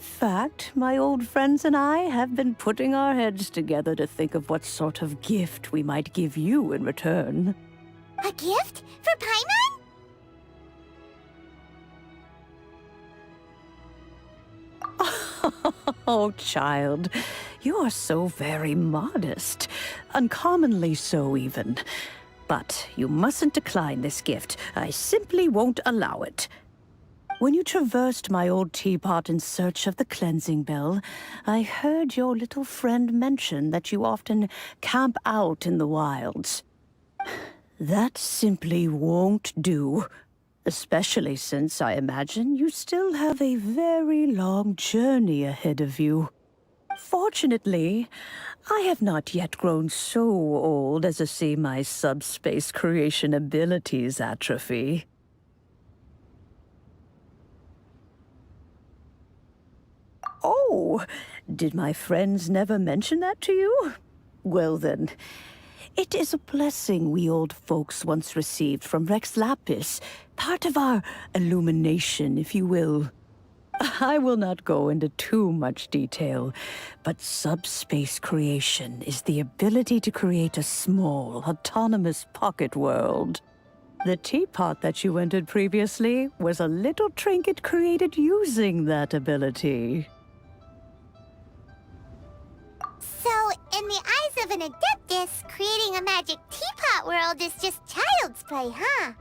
fact, my old friends and I have been putting our heads together to think of what sort of gift we might give you in return. A gift? For Paimon? Oh, child, you are so very modest. Uncommonly so, even. But you mustn't decline this gift. I simply won't allow it. When you traversed my old teapot in search of the cleansing bell, I heard your little friend mention that you often camp out in the wilds. That simply won't do. Especially since I imagine you still have a very long journey ahead of you. Fortunately, I have not yet grown so old as to see my subspace creation abilities atrophy. Oh, did my friends never mention that to you? Well then, it is a blessing we old folks once received from Rex Lapis, part of our illumination, if you will. I will not go into too much detail, but subspace creation is the ability to create a small, autonomous pocket world. The teapot that you entered previously was a little trinket created using that ability. So, in the eyes of an Adeptus, creating a magic teapot world is just child's play, huh?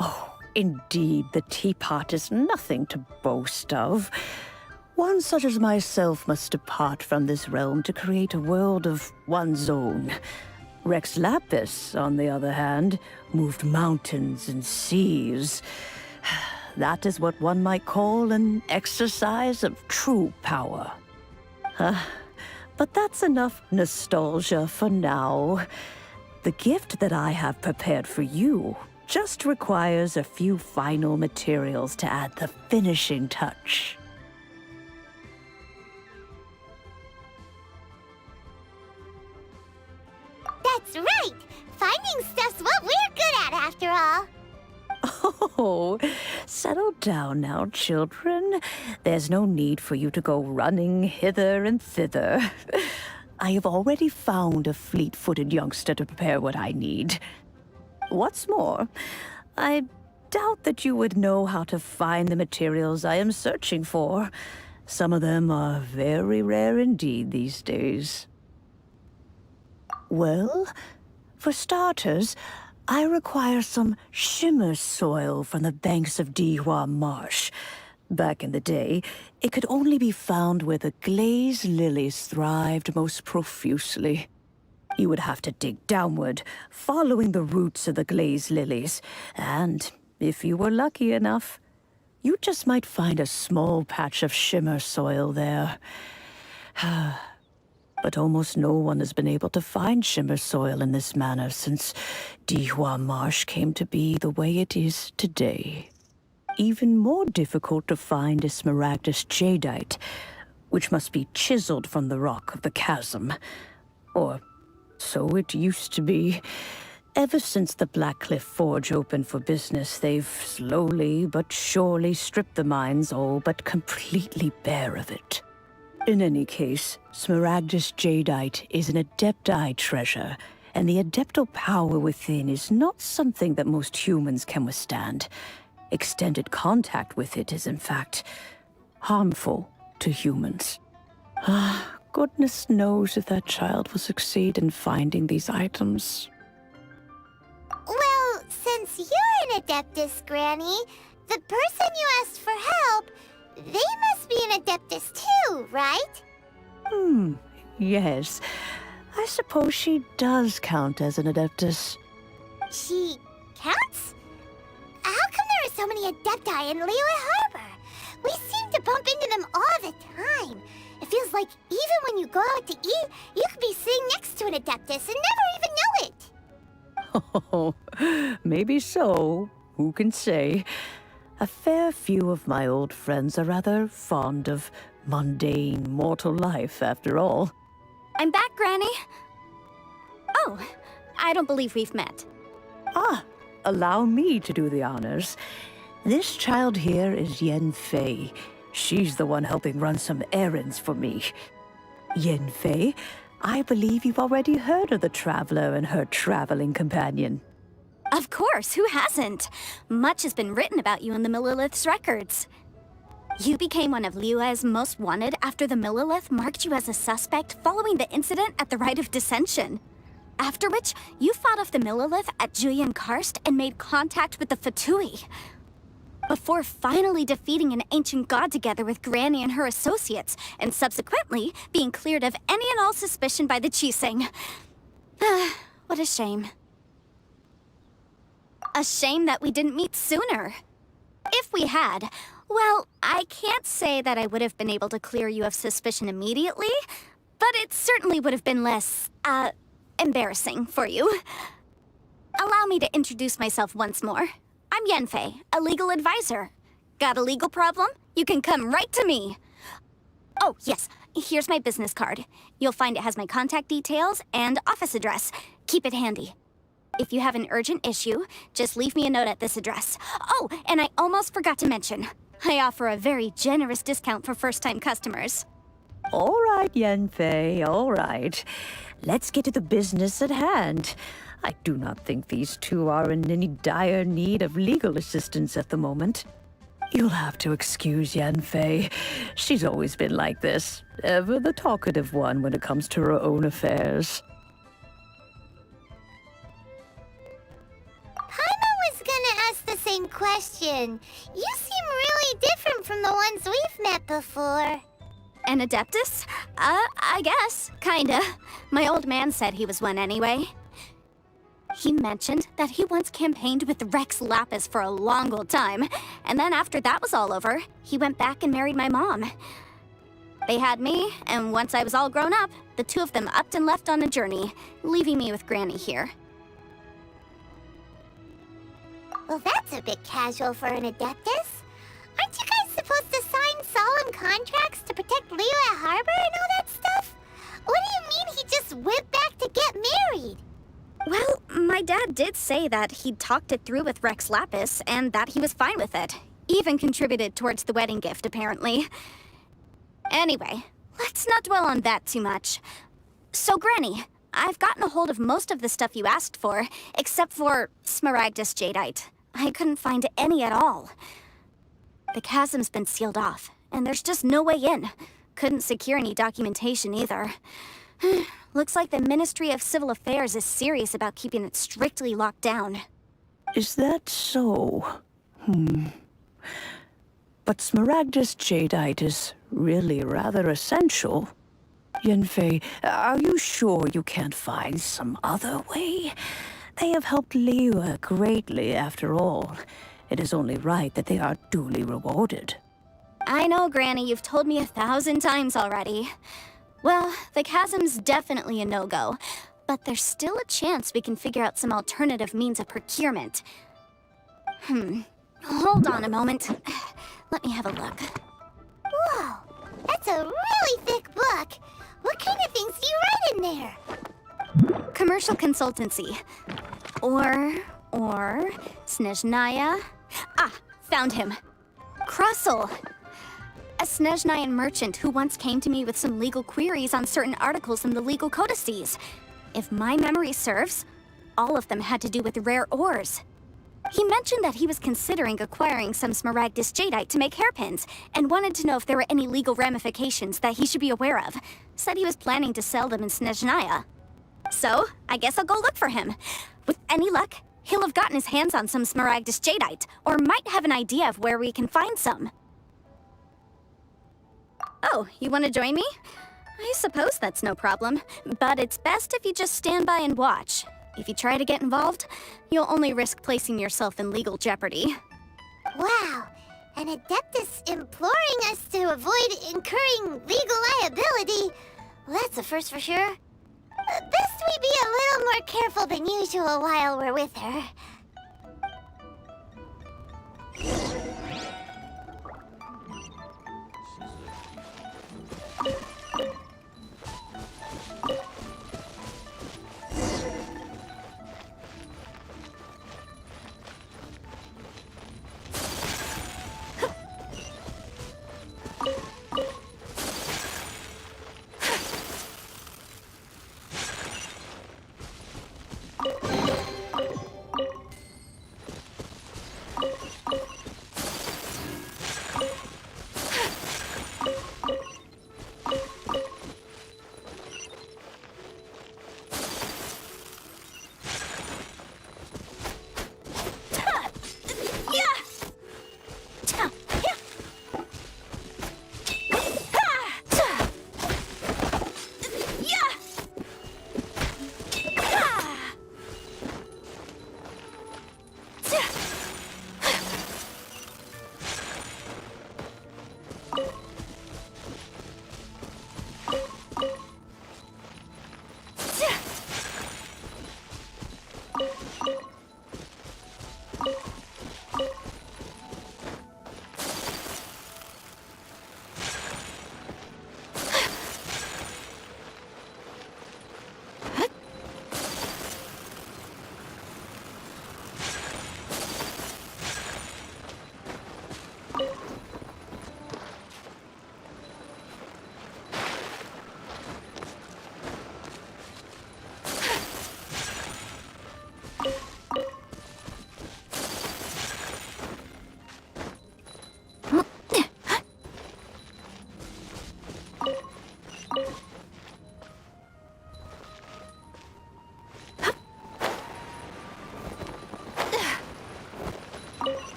Oh, indeed, the teapot is nothing to boast of. One such as myself must depart from this realm to create a world of one's own. Rex Lapis, on the other hand, moved mountains and seas. That is what one might call an exercise of true power. But that's enough nostalgia for now. The gift that I have prepared for you just requires a few final materials to add the finishing touch. That's right! Finding stuff's what we're good at, after all. Oh, settle down now, children. There's no need for you to go running hither and thither. I have already found a fleet-footed youngster to prepare what I need. What's more, I doubt that you would know how to find the materials I am searching for. Some of them are very rare indeed these days. Well, for starters, I require some shimmer soil from the banks of Dihua Marsh. Back in the day, it could only be found where the glazed lilies thrived most profusely. You would have to dig downward, following the roots of the glazed lilies, and if you were lucky enough, you just might find a small patch of shimmer soil there. But almost no one has been able to find shimmer soil in this manner since Dihua Marsh came to be the way it is today. Even more difficult to find is smaragdus jadeite, which must be chiseled from the rock of the chasm. Or so it used to be. Ever since the Blackcliff Forge opened for business, they've slowly but surely stripped the mines all but completely bare of it. In any case, smaragdus jadeite is an adepti treasure, and the adeptal power within is not something that most humans can withstand. Extended contact with it is, in fact, harmful to humans. Goodness knows if that child will succeed in finding these items. Well, since you're an Adeptus, Granny, the person you asked for help, they must be an Adeptus too, right? Yes. I suppose she does count as an Adeptus. She counts? How come there are so many Adepti in Liyue Harbor? We seem to bump into them all the time. It feels like even when you go out to eat, you could be sitting next to an Adeptus and never even know it. Oh, maybe so. Who can say? A fair few of my old friends are rather fond of mundane mortal life, after all. I'm back, Granny. Oh, I don't believe we've met. Allow me to do the honors. This child here is Yen Fei. She's the one helping run some errands for me. Yenfei, I believe you've already heard of the traveler and her traveling companion. Of course, who hasn't? Much has been written about you in the Millilith's records. You became one of Liyue's most wanted after the Millilith marked you as a suspect following the incident at the Rite of Dissension. After which, you fought off the Millilith at Julian Karst and made contact with the Fatui. Before finally defeating an ancient god together with Granny and her associates, and subsequently being cleared of any and all suspicion by the Chiseng. What a shame. A shame that we didn't meet sooner. If we had, well, I can't say that I would have been able to clear you of suspicion immediately, but it certainly would have been less, embarrassing for you. Allow me to introduce myself once more. I'm Yenfei, a legal advisor. Got a legal problem? You can come right to me. Oh, yes, here's my business card. You'll find it has my contact details and office address. Keep it handy. If you have an urgent issue, just leave me a note at this address. Oh, and I almost forgot to mention, I offer a very generous discount for first-time customers. All right, Yenfei, all right. Let's get to the business at hand. I do not think these two are in any dire need of legal assistance at the moment. You'll have to excuse Yenfei. She's always been like this, ever the talkative one when it comes to her own affairs. Paimon was gonna ask the same question. You seem really different from the ones we've met before. An Adeptus? I guess, kinda. My old man said he was one anyway. He mentioned that he once campaigned with Rex Lapis for a long old time, and then after that was all over, he went back and married my mom. They had me, and once I was all grown up, the two of them upped and left on a journey, leaving me with Granny here. Well, that's a bit casual for an Adeptus. Aren't you guys supposed to sign solemn contracts to protect Liyue Harbor and all that stuff? What do you mean he just went back to get married? Well, my dad did say that he'd talked it through with Rex Lapis, and that he was fine with it. Even contributed towards the wedding gift, apparently. Anyway, let's not dwell on that too much. So, Granny, I've gotten a hold of most of the stuff you asked for, except for Smaragdus Jadeite. I couldn't find any at all. The chasm's been sealed off, and there's just no way in. Couldn't secure any documentation either. Looks like the Ministry of Civil Affairs is serious about keeping it strictly locked down. Is that so? But Smaragdus Jadeite is really rather essential. Yenfei, are you sure you can't find some other way? They have helped Liyue greatly, after all. It is only right that they are duly rewarded. I know, Granny, you've told me 1,000 times already. Well, the chasm's definitely a no-go, but there's still a chance we can figure out some alternative means of procurement. Hold on a moment. Let me have a look. Whoa, that's a really thick book. What kind of things do you write in there? Commercial consultancy. Or Snezhnaya. Ah, found him. Krusel. A Snezhnayan merchant who once came to me with some legal queries on certain articles in the legal codices. If my memory serves, all of them had to do with rare ores. He mentioned that he was considering acquiring some Smaragdus Jadeite to make hairpins, and wanted to know if there were any legal ramifications that he should be aware of. Said he was planning to sell them in Snezhnaya. So, I guess I'll go look for him. With any luck, he'll have gotten his hands on some Smaragdus Jadeite, or might have an idea of where we can find some. Oh, you want to join me? I suppose that's no problem, but it's best if you just stand by and watch. If you try to get involved, you'll only risk placing yourself in legal jeopardy. Wow, an Adeptus imploring us to avoid incurring legal liability. Well, that's a first for sure. Best we be a little more careful than usual while we're with her.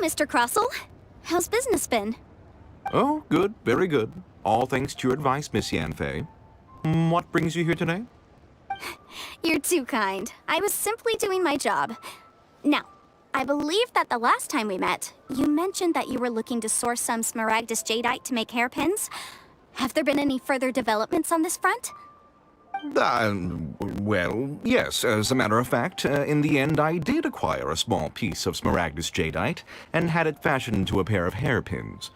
Mr. Crossell. How's business been? Oh, good, very good. All thanks to your advice, Miss Yanfei. What brings you here today? You're too kind. I was simply doing my job. Now, I believe that the last time we met, you mentioned that you were looking to source some smaragdus jadeite to make hairpins. Have there been any further developments on this front? Well, yes. As a matter of fact, in the end, I did acquire a small piece of smaragdus jadeite and had it fashioned into a pair of hairpins.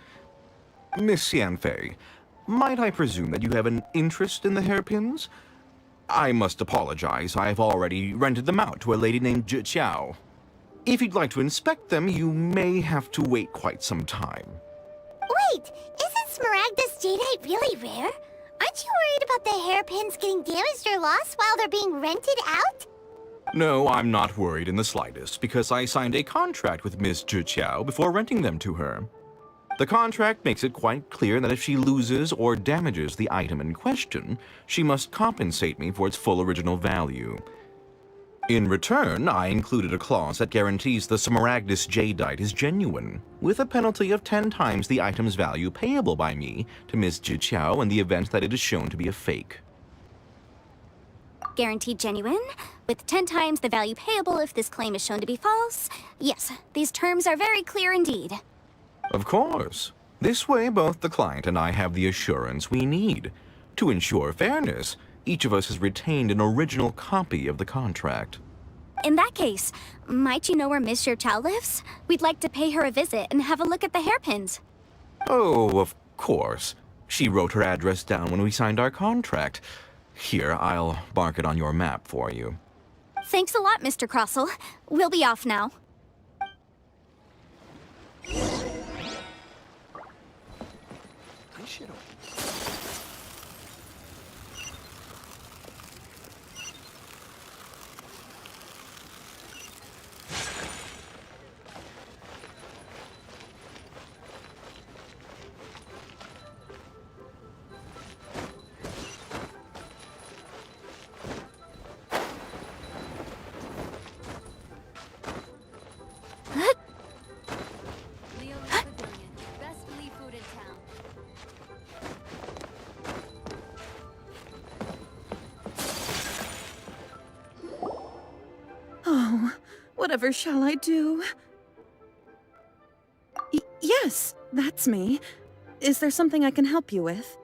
Miss Yanfei, might I presume that you have an interest in the hairpins? I must apologize. I've already rented them out to a lady named Zhi. If you'd like to inspect them, you may have to wait quite some time. Wait, isn't smaragdus jadeite really rare? Aren't you worried about the hairpins getting damaged or lost while they're being rented out? No, I'm not worried in the slightest, because I signed a contract with Miss Zhi before renting them to her. The contract makes it quite clear that if she loses or damages the item in question, she must compensate me for its full original value. In return, I included a clause that guarantees the smaragdus jadeite is genuine, with a penalty of 10 times the item's value payable by me to Miss Zhi in the event that it is shown to be a fake. Guaranteed genuine, with 10 times the value payable if this claim is shown to be false. Yes, these terms are very clear indeed. Of course. This way, both the client and I have the assurance we need. To ensure fairness, each of us has retained an original copy of the contract. In that case, might you know where Miss Zhi lives? We'd like to pay her a visit and have a look at the hairpins. Oh, of course. She wrote her address down when we signed our contract. Here, I'll mark it on your map for you. Thanks a lot, Mr. Crossell. We'll be off now. Whatever shall I do? Yes, that's me. Is there something I can help you with?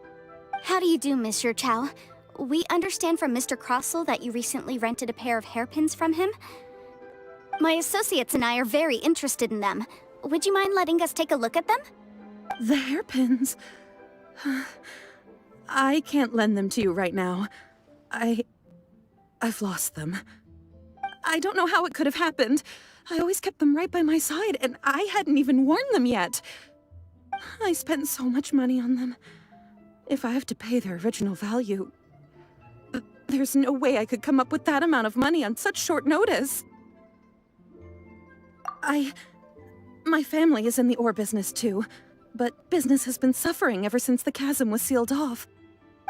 How do you do, Miss Zhi? We understand from Mr. Crossell that you recently rented a pair of hairpins from him. My associates and I are very interested in them. Would you mind letting us take a look at them? The hairpins? I can't lend them to you right now. I've lost them. I don't know how it could have happened. I always kept them right by my side, and I hadn't even worn them yet. I spent so much money on them. If I have to pay their original value, there's no way I could come up with that amount of money on such short notice. My family is in the ore business too, but business has been suffering ever since the chasm was sealed off.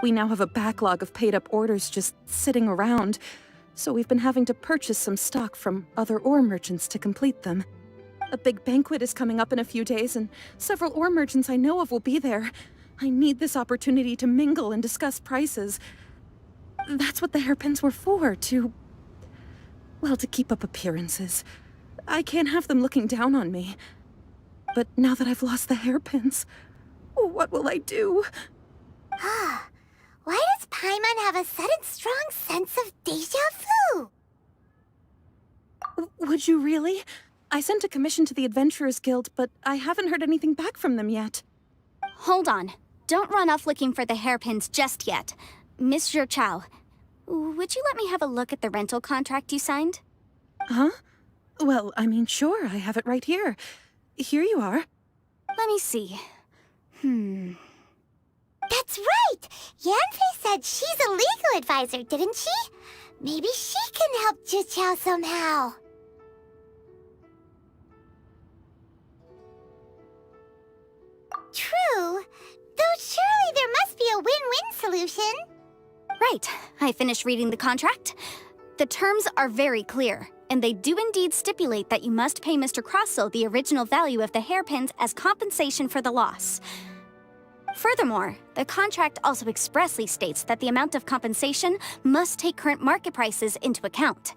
We now have a backlog of paid-up orders just sitting around, so we've been having to purchase some stock from other ore merchants to complete them. A big banquet is coming up in a few days, and several ore merchants I know of will be there. I need this opportunity to mingle and discuss prices. That's what the hairpins were for, to keep up appearances. I can't have them looking down on me. But now that I've lost the hairpins, what will I do? Why does Paimon have a sudden strong sense of deja vu? Would you really? I sent a commission to the Adventurers Guild, but I haven't heard anything back from them yet. Hold on. Don't run off looking for the hairpins just yet. Miss Zhi, would you let me have a look at the rental contract you signed? Huh? Well, I mean, sure, I have it right here. Here you are. Let me see. That's right! Yanfei said she's a legal advisor, didn't she? Maybe she can help Zhi somehow. True. Though surely there must be a win-win solution. Right. I finished reading the contract. The terms are very clear. And they do indeed stipulate that you must pay Mr. Crossel the original value of the hairpins as compensation for the loss. Furthermore, the contract also expressly states that the amount of compensation must take current market prices into account.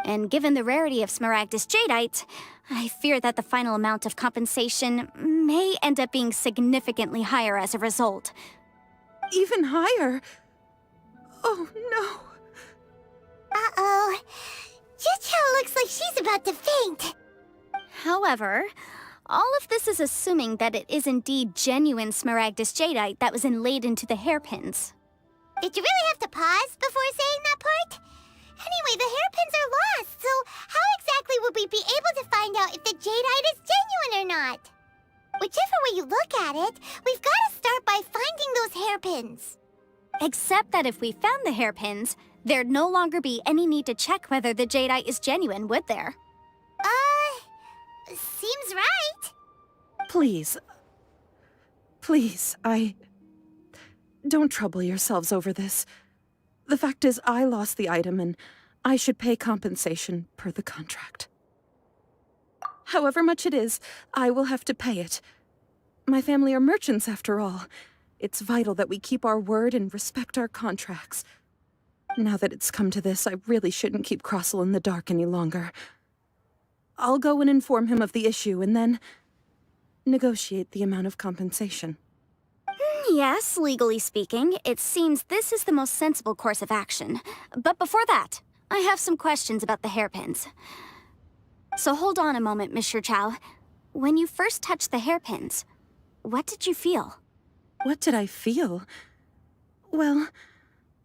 And given the rarity of Smaragdus Jadeite, I fear that the final amount of compensation may end up being significantly higher as a result. Even higher? Oh, no. Uh-oh. Juchao looks like she's about to faint. However, all of this is assuming that it is indeed genuine Smaragdus Jadeite that was inlaid into the hairpins. Did you really have to pause before saying that part? Anyway, the hairpins are lost, so how exactly would we be able to find out if the jadeite is genuine or not? Whichever way you look at it, we've got to start by finding those hairpins. Except that if we found the hairpins, there'd no longer be any need to check whether the jadeite is genuine, would there? Seems right. Please. Please, Don't trouble yourselves over this. The fact is, I lost the item, and I should pay compensation per the contract. However much it is, I will have to pay it. My family are merchants, after all. It's vital that we keep our word and respect our contracts. Now that it's come to this, I really shouldn't keep Crossel in the dark any longer. I'll go and inform him of the issue, and then negotiate the amount of compensation. Yes, legally speaking, it seems this is the most sensible course of action. But before that, I have some questions about the hairpins. So hold on a moment, Mr. Chow. When you first touched the hairpins, what did you feel? What did I feel? Well,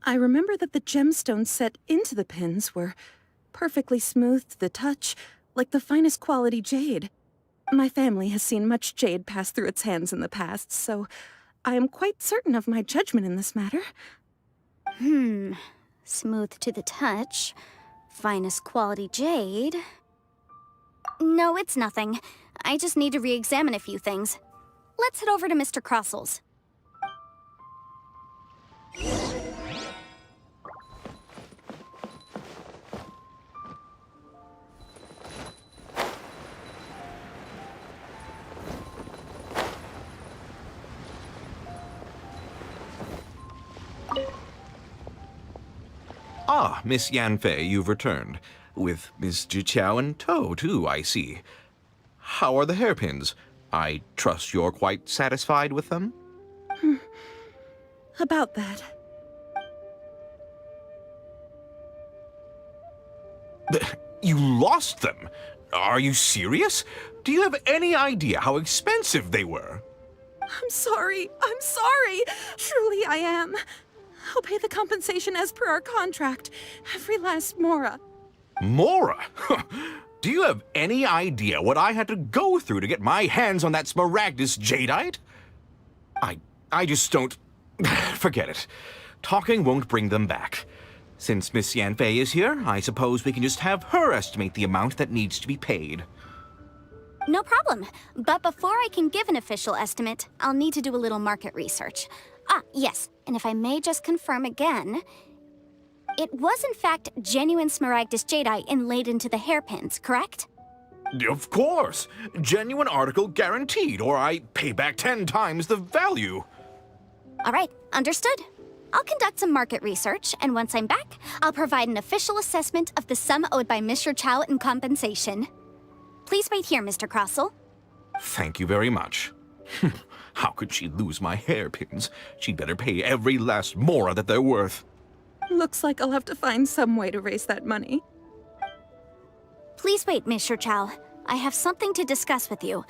I remember that the gemstones set into the pins were perfectly smooth to the touch, like the finest quality jade. My family has seen much jade pass through its hands in the past, so I am quite certain of my judgment in this matter. Smooth to the touch. Finest quality jade. No, it's nothing. I just need to re-examine a few things. Let's head over to Mr. Crossel's. Ah, Miss Yanfei, you've returned. With Miss Juqiao in tow, too, I see. How are the hairpins? I trust you're quite satisfied with them? About that. You lost them? Are you serious? Do you have any idea how expensive they were? I'm sorry. Truly I am. I'll pay the compensation as per our contract. Every last mora. Mora? Do you have any idea what I had to go through to get my hands on that Smaragdus Jadeite? I just don't... Forget it. Talking won't bring them back. Since Miss Yanfei is here, I suppose we can just have her estimate the amount that needs to be paid. No problem. But before I can give an official estimate, I'll need to do a little market research. Ah, yes. And if I may just confirm again, it was in fact genuine Smaragdus Jadeite inlaid into the hairpins, correct? Of course! Genuine article guaranteed, or I pay back 10 times the value. All right, understood. I'll conduct some market research, and once I'm back, I'll provide an official assessment of the sum owed by Mr. Chow in compensation. Please wait here, Mr. Crossel. Thank you very much. How could she lose my hairpins? She'd better pay every last mora that they're worth. Looks like I'll have to find some way to raise that money. Please wait, Mr. Chow. I have something to discuss with you.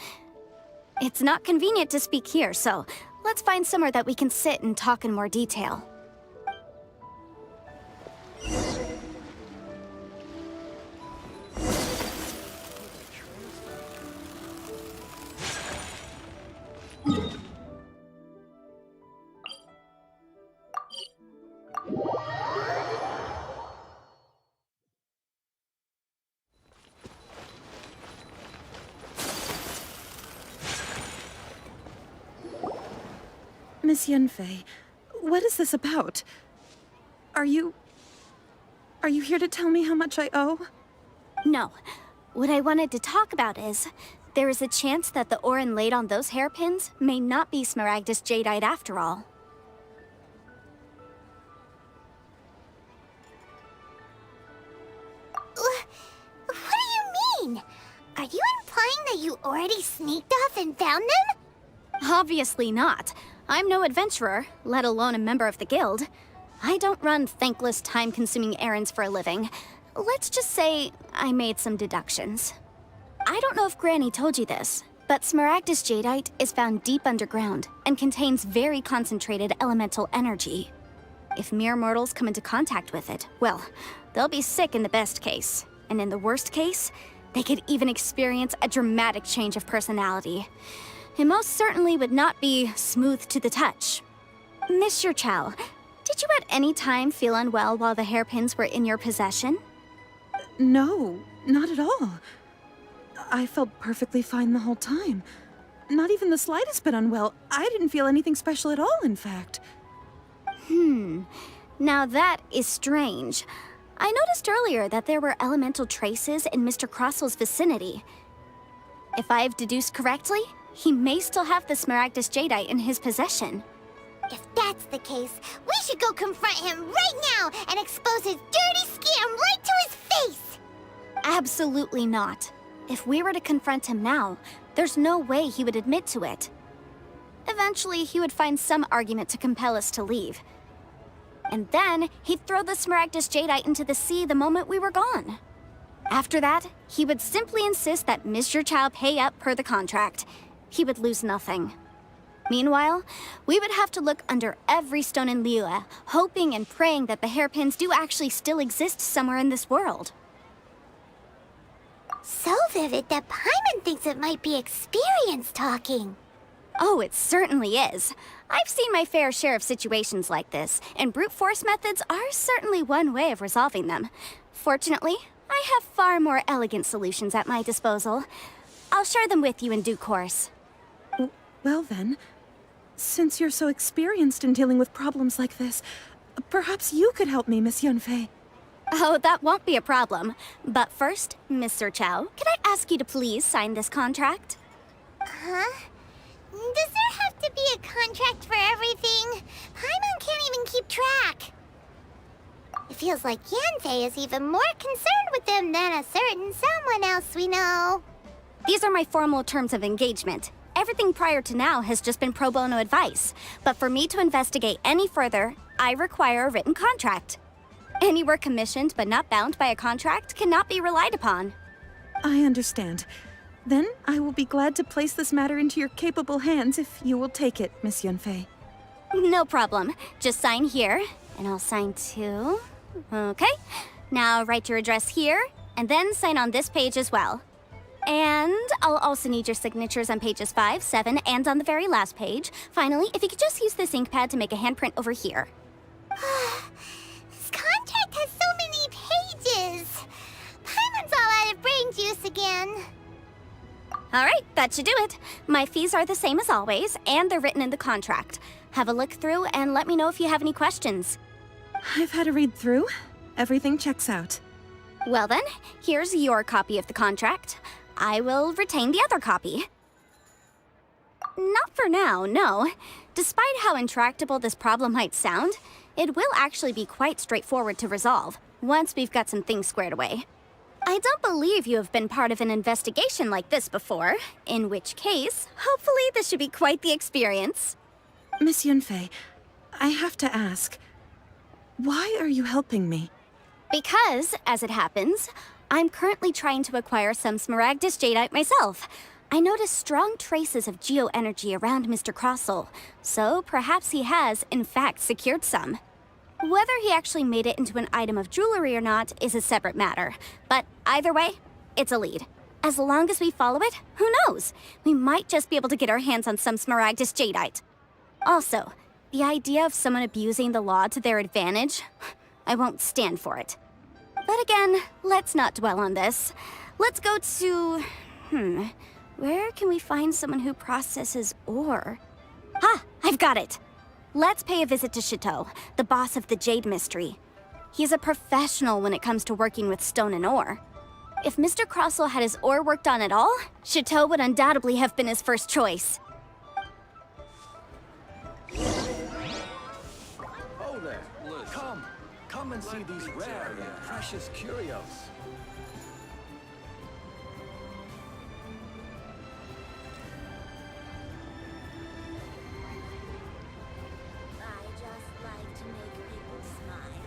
It's not convenient to speak here, so let's find somewhere that we can sit and talk in more detail. Miss Yanfei, what is this about? Are you here to tell me how much I owe? No. What I wanted to talk about is, there is a chance that the ore inlaid on those hairpins may not be Smaragdus jadeite after all. What do you mean? Are you implying that you already sneaked off and found them? Obviously not. I'm no adventurer, let alone a member of the guild. I don't run thankless, time-consuming errands for a living. Let's just say I made some deductions. I don't know if Granny told you this, but Smaragdus jadeite is found deep underground and contains very concentrated elemental energy. If mere mortals come into contact with it, well, they'll be sick in the best case. And in the worst case, they could even experience a dramatic change of personality. It most certainly would not be smooth to the touch. Monsieur Chow, did you at any time feel unwell while the hairpins were in your possession? No, not at all. I felt perfectly fine the whole time. Not even the slightest bit unwell. I didn't feel anything special at all, in fact. Now that is strange. I noticed earlier that there were elemental traces in Mr. Crossel's vicinity. If I've deduced correctly, he may still have the Smaragdus jadeite in his possession. If that's the case, we should go confront him right now and expose his dirty scam right to his face! Absolutely not. If we were to confront him now, there's no way he would admit to it. Eventually, he would find some argument to compel us to leave. And then, he'd throw the Smaragdus jadeite into the sea the moment we were gone. After that, he would simply insist that Mr. Chow pay up per the contract. He would lose nothing. Meanwhile, we would have to look under every stone in Liyue, hoping and praying that the hairpins do actually still exist somewhere in this world. So vivid that Paimon thinks it might be experience talking. Oh, it certainly is. I've seen my fair share of situations like this, and brute force methods are certainly one way of resolving them. Fortunately, I have far more elegant solutions at my disposal. I'll share them with you in due course. Well then, since you're so experienced in dealing with problems like this, perhaps you could help me, Miss Yunfei. Oh, that won't be a problem. But first, Mr. Chow, could I ask you to please sign this contract? Huh? Does there have to be a contract for everything? Paimon can't even keep track. It feels like Yanfei is even more concerned with them than a certain someone else we know. These are my formal terms of engagement. Everything prior to now has just been pro bono advice. But for me to investigate any further, I require a written contract. Any work commissioned but not bound by a contract cannot be relied upon. I understand. Then I will be glad to place this matter into your capable hands if you will take it, Miss Yunfei. No problem. Just sign here, and I'll sign too. Okay. Now write your address here, and then sign on this page as well. And I'll also need your signatures on pages 5, 7, and on the very last page. Finally, if you could just use this ink pad to make a handprint over here. This contract has so many pages. Paimon's all out of brain juice again. All right, that should do it. My fees are the same as always, and they're written in the contract. Have a look through and let me know if you have any questions. I've had a read through. Everything checks out. Well then, here's your copy of the contract. I will retain the other copy. Not for now, no. Despite how intractable this problem might sound, it will actually be quite straightforward to resolve, once we've got some things squared away. I don't believe you have been part of an investigation like this before, in which case, hopefully this should be quite the experience. Miss Yunfei, I have to ask, why are you helping me? Because, as it happens, I'm currently trying to acquire some Smaragdus jadeite myself. I noticed strong traces of geoenergy around Mr. Crossel, so perhaps he has, in fact, secured some. Whether he actually made it into an item of jewelry or not is a separate matter, but either way, it's a lead. As long as we follow it, who knows? We might just be able to get our hands on some Smaragdus jadeite. Also, the idea of someone abusing the law to their advantage, I won't stand for it. But again, let's not dwell on this. Let's go to... where can we find someone who processes ore? Ah, I've got it! Let's pay a visit to Chateau, the boss of the Jade Mystery. He's a professional when it comes to working with stone and ore. If Mr. Crossell had his ore worked on at all, Chateau would undoubtedly have been his first choice. Oh there, come and see these rare and precious curios. I just like to make people smile.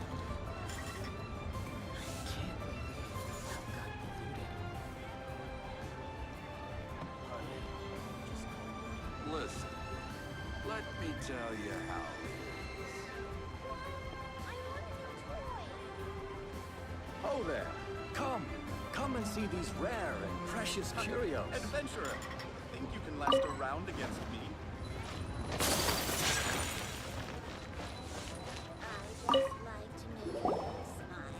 Listen, let me tell you how it is. Oh there, come and see these rare and precious curios. Adventurer, think you can last a round against me? I just like to make people smile.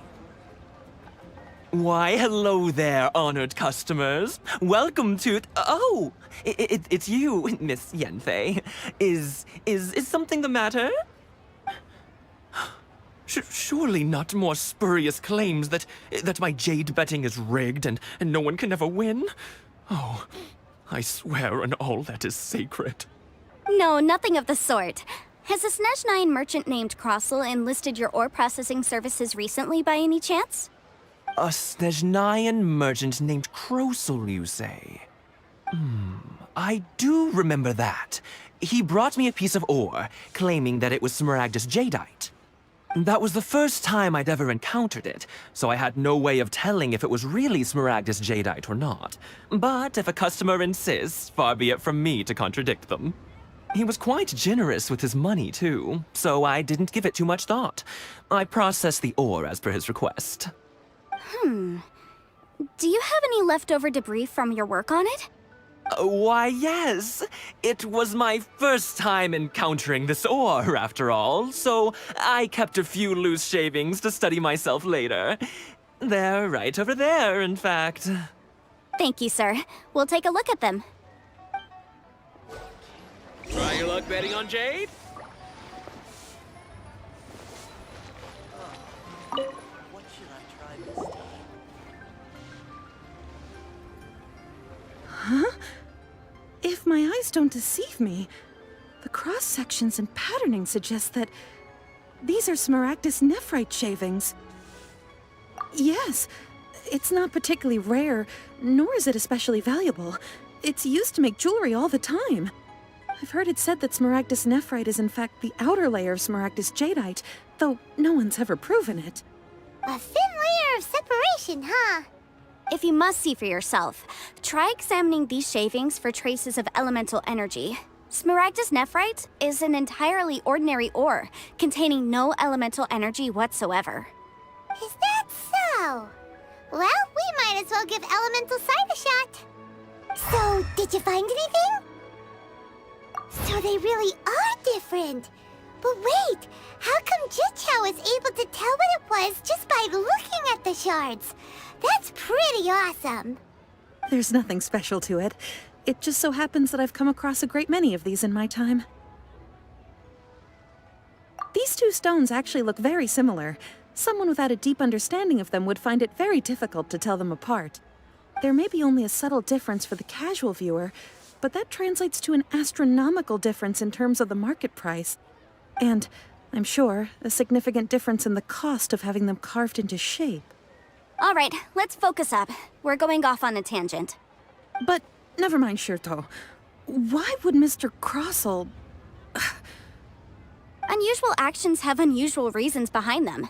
Why, hello there, honored customers. Welcome to... Oh, it's you, Miss Yenfei. Is something the matter? Surely not more spurious claims that my jade betting is rigged and no one can ever win? Oh, I swear on all that is sacred. No, nothing of the sort. Has a Snezhnine merchant named Crossell enlisted your ore processing services recently by any chance? A Snezhnine merchant named Crossell, you say? I do remember that. He brought me a piece of ore, claiming that it was Smaragdus jadeite. That was the first time I'd ever encountered it, so I had no way of telling if it was really Smaragdus jadeite or not. But if a customer insists, far be it from me to contradict them. He was quite generous with his money, too, so I didn't give it too much thought. I processed the ore as per his request. Do you have any leftover debris from your work on it? Why, yes. It was my first time encountering this ore, after all, so I kept a few loose shavings to study myself later. They're right over there, in fact. Thank you, sir. We'll take a look at them. Try your luck betting on jade? What should I try this time? If my eyes don't deceive me, the cross-sections and patterning suggest that these are Smaragdus nephrite shavings. Yes, it's not particularly rare, nor is it especially valuable. It's used to make jewelry all the time. I've heard it said that Smaragdus nephrite is in fact the outer layer of Smaragdus jadeite, though no one's ever proven it. A thin layer of separation, huh? If you must see for yourself, try examining these shavings for traces of elemental energy. Smaragdus nephrite is an entirely ordinary ore, containing no elemental energy whatsoever. Is that so? Well, we might as well give Elemental Sight a shot. So, did you find anything? So they really are different. But wait, how come Jichao is able to tell what it was just by looking at the shards? That's pretty awesome. There's nothing special to it. It just so happens that I've come across a great many of these in my time. These two stones actually look very similar. Someone without a deep understanding of them would find it very difficult to tell them apart. There may be only a subtle difference for the casual viewer, but that translates to an astronomical difference in terms of the market price. And, I'm sure, a significant difference in the cost of having them carved into shape. All right, let's focus up. We're going off on a tangent. But, never mind, Shirto. Why would Mr. Crossell... Unusual actions have unusual reasons behind them.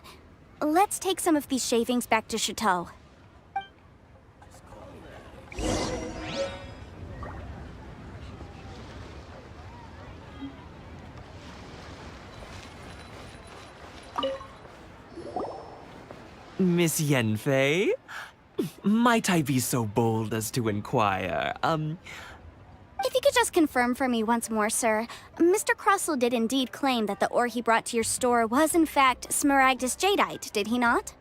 Let's take some of these shavings back to Chateau. Miss Yenfei? Might I be so bold as to inquire, If you could just confirm for me once more, sir. Mr. Crossell did indeed claim that the ore he brought to your store was in fact Smaragdus jadeite, did he not?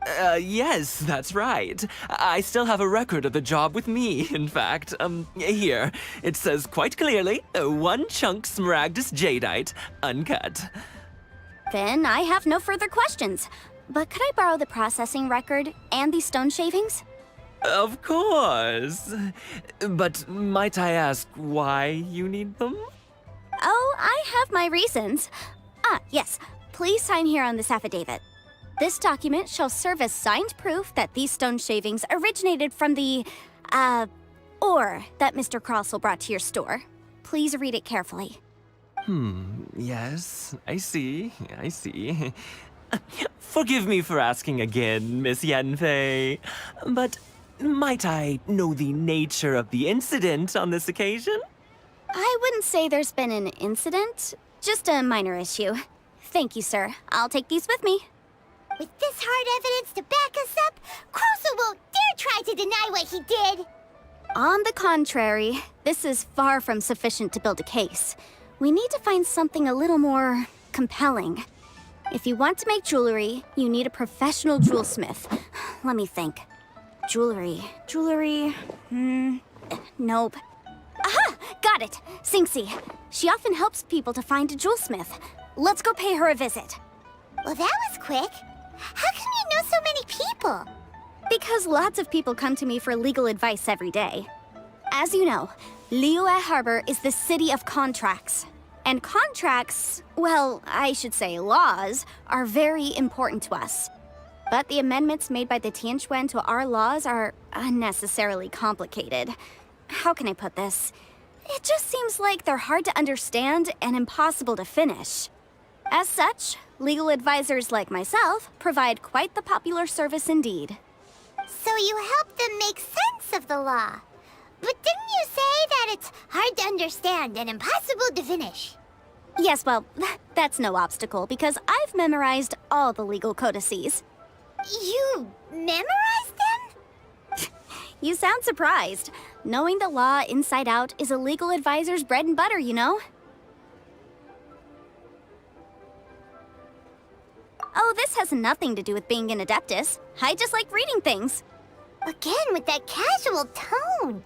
Yes, that's right. I still have a record of the job with me, in fact. Here. It says quite clearly, 1 chunk Smaragdus jadeite, uncut. Then I have no further questions. But could I borrow the processing record and these stone shavings? Of course. But might I ask why you need them? Oh, I have my reasons. Ah, yes. Please sign here on this affidavit. This document shall serve as signed proof that these stone shavings originated from the, ore that Mr. Crossell brought to your store. Please read it carefully. Yes, I see. Forgive me for asking again, Miss Yanfei, but might I know the nature of the incident on this occasion? I wouldn't say there's been an incident, just a minor issue. Thank you, sir. I'll take these with me. With this hard evidence to back us up, Crossell won't dare try to deny what he did. On the contrary, this is far from sufficient to build a case. We need to find something a little more compelling. If you want to make jewelry, you need a professional jewelsmith. Let me think. Jewelry. Nope. Aha! Got it! Sinxie. She often helps people to find a jewelsmith. Let's go pay her a visit. Well, that was quick. How come you know so many people? Because lots of people come to me for legal advice every day. As you know, Liyue Harbor is the city of contracts. And contracts, well, I should say laws, are very important to us. But the amendments made by the Tianquan to our laws are unnecessarily complicated. How can I put this? It just seems like they're hard to understand and impossible to finish. As such, legal advisors like myself provide quite the popular service indeed. So you help them make sense of the law. But didn't you say that it's hard to understand and impossible to finish? Yes, well, that's no obstacle because I've memorized all the legal codices. You memorized them? You sound surprised. Knowing the law inside out is a legal advisor's bread and butter, you know? Oh, this has nothing to do with being an adeptus. I just like reading things. Again, with that casual tone.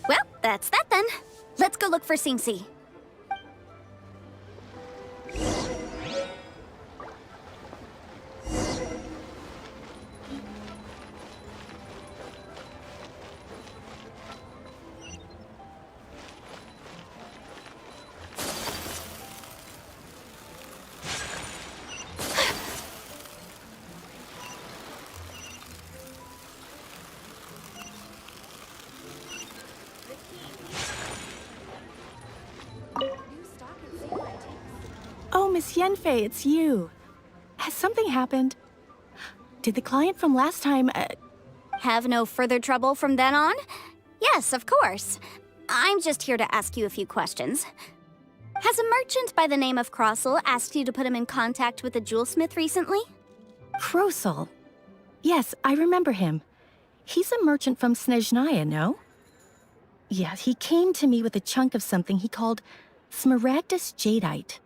Well, that's that then. Let's go look for Sinxie. Oh, Miss Yanfei, it's you. Has something happened? Did the client from last time, Have no further trouble from then on? Yes, of course. I'm just here to ask you a few questions. Has a merchant by the name of Crossell asked you to put him in contact with a jewelsmith recently? Crossell? Yes, I remember him. He's a merchant from Snezhnaya, no? Yeah, he came to me with a chunk of something he called Smaragdus Jadeite.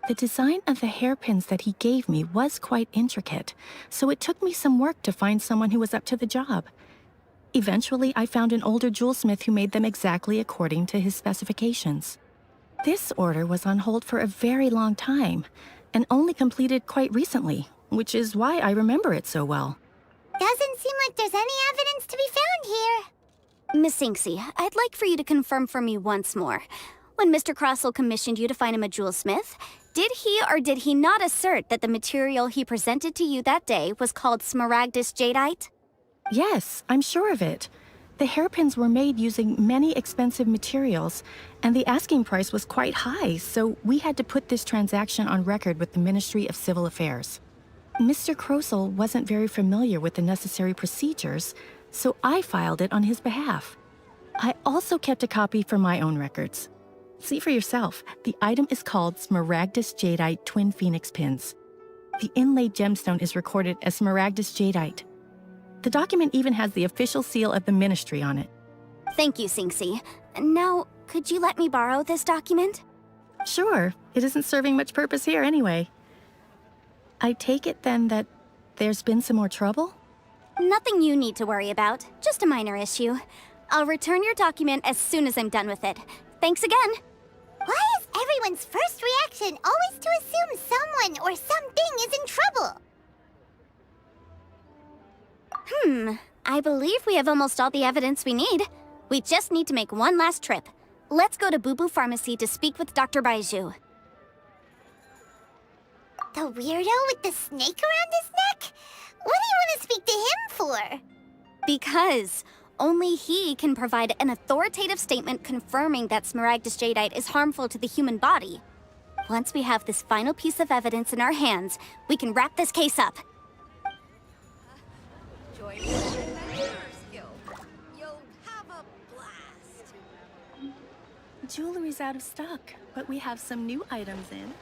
The design of the hairpins that he gave me was quite intricate, so it took me some work to find someone who was up to the job. Eventually, I found an older jewelsmith who made them exactly according to his specifications. This order was on hold for a very long time, and only completed quite recently, which is why I remember it so well. Doesn't seem like there's any evidence to be found here. Miss Sinxie, I'd like for you to confirm for me once more. When Mr. Crossell commissioned you to find him a jewelsmith, did he or did he not assert that the material he presented to you that day was called Smaragdus Jadeite? Yes, I'm sure of it. The hairpins were made using many expensive materials, and the asking price was quite high, so we had to put this transaction on record with the Ministry of Civil Affairs. Mr. Crossell wasn't very familiar with the necessary procedures, so I filed it on his behalf. I also kept a copy for my own records. See for yourself, the item is called Smaragdus Jadeite Twin Phoenix Pins. The inlaid gemstone is recorded as Smaragdus Jadeite. The document even has the official seal of the ministry on it. Thank you, Sinxie. Now, could you let me borrow this document? Sure, it isn't serving much purpose here anyway. I take it then that there's been some more trouble? Nothing you need to worry about, just a minor issue. I'll return your document as soon as I'm done with it. Thanks again. Why is everyone's first reaction always to assume someone or something is in trouble? I believe we have almost all the evidence we need. We just need to make one last trip. Let's go to Boo Boo Pharmacy to speak with Dr. Baiju. The weirdo with the snake around his neck? What do you want to speak to him for? Because only he can provide an authoritative statement confirming that Smaragdus Jadeite is harmful to the human body. Once we have this final piece of evidence in our hands, we can wrap this case up. Join the Adventurers Guild. You'll have a blast. Jewelry's out of stock, but we have some new items in.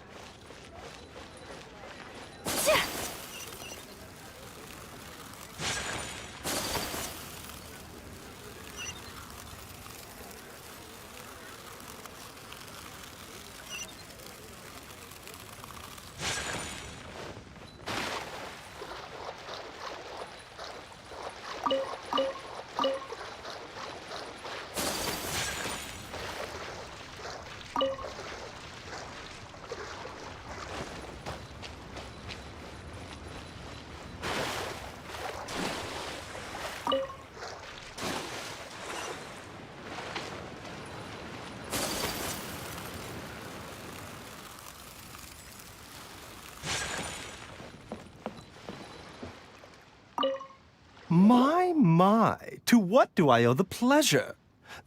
My, to what do I owe the pleasure?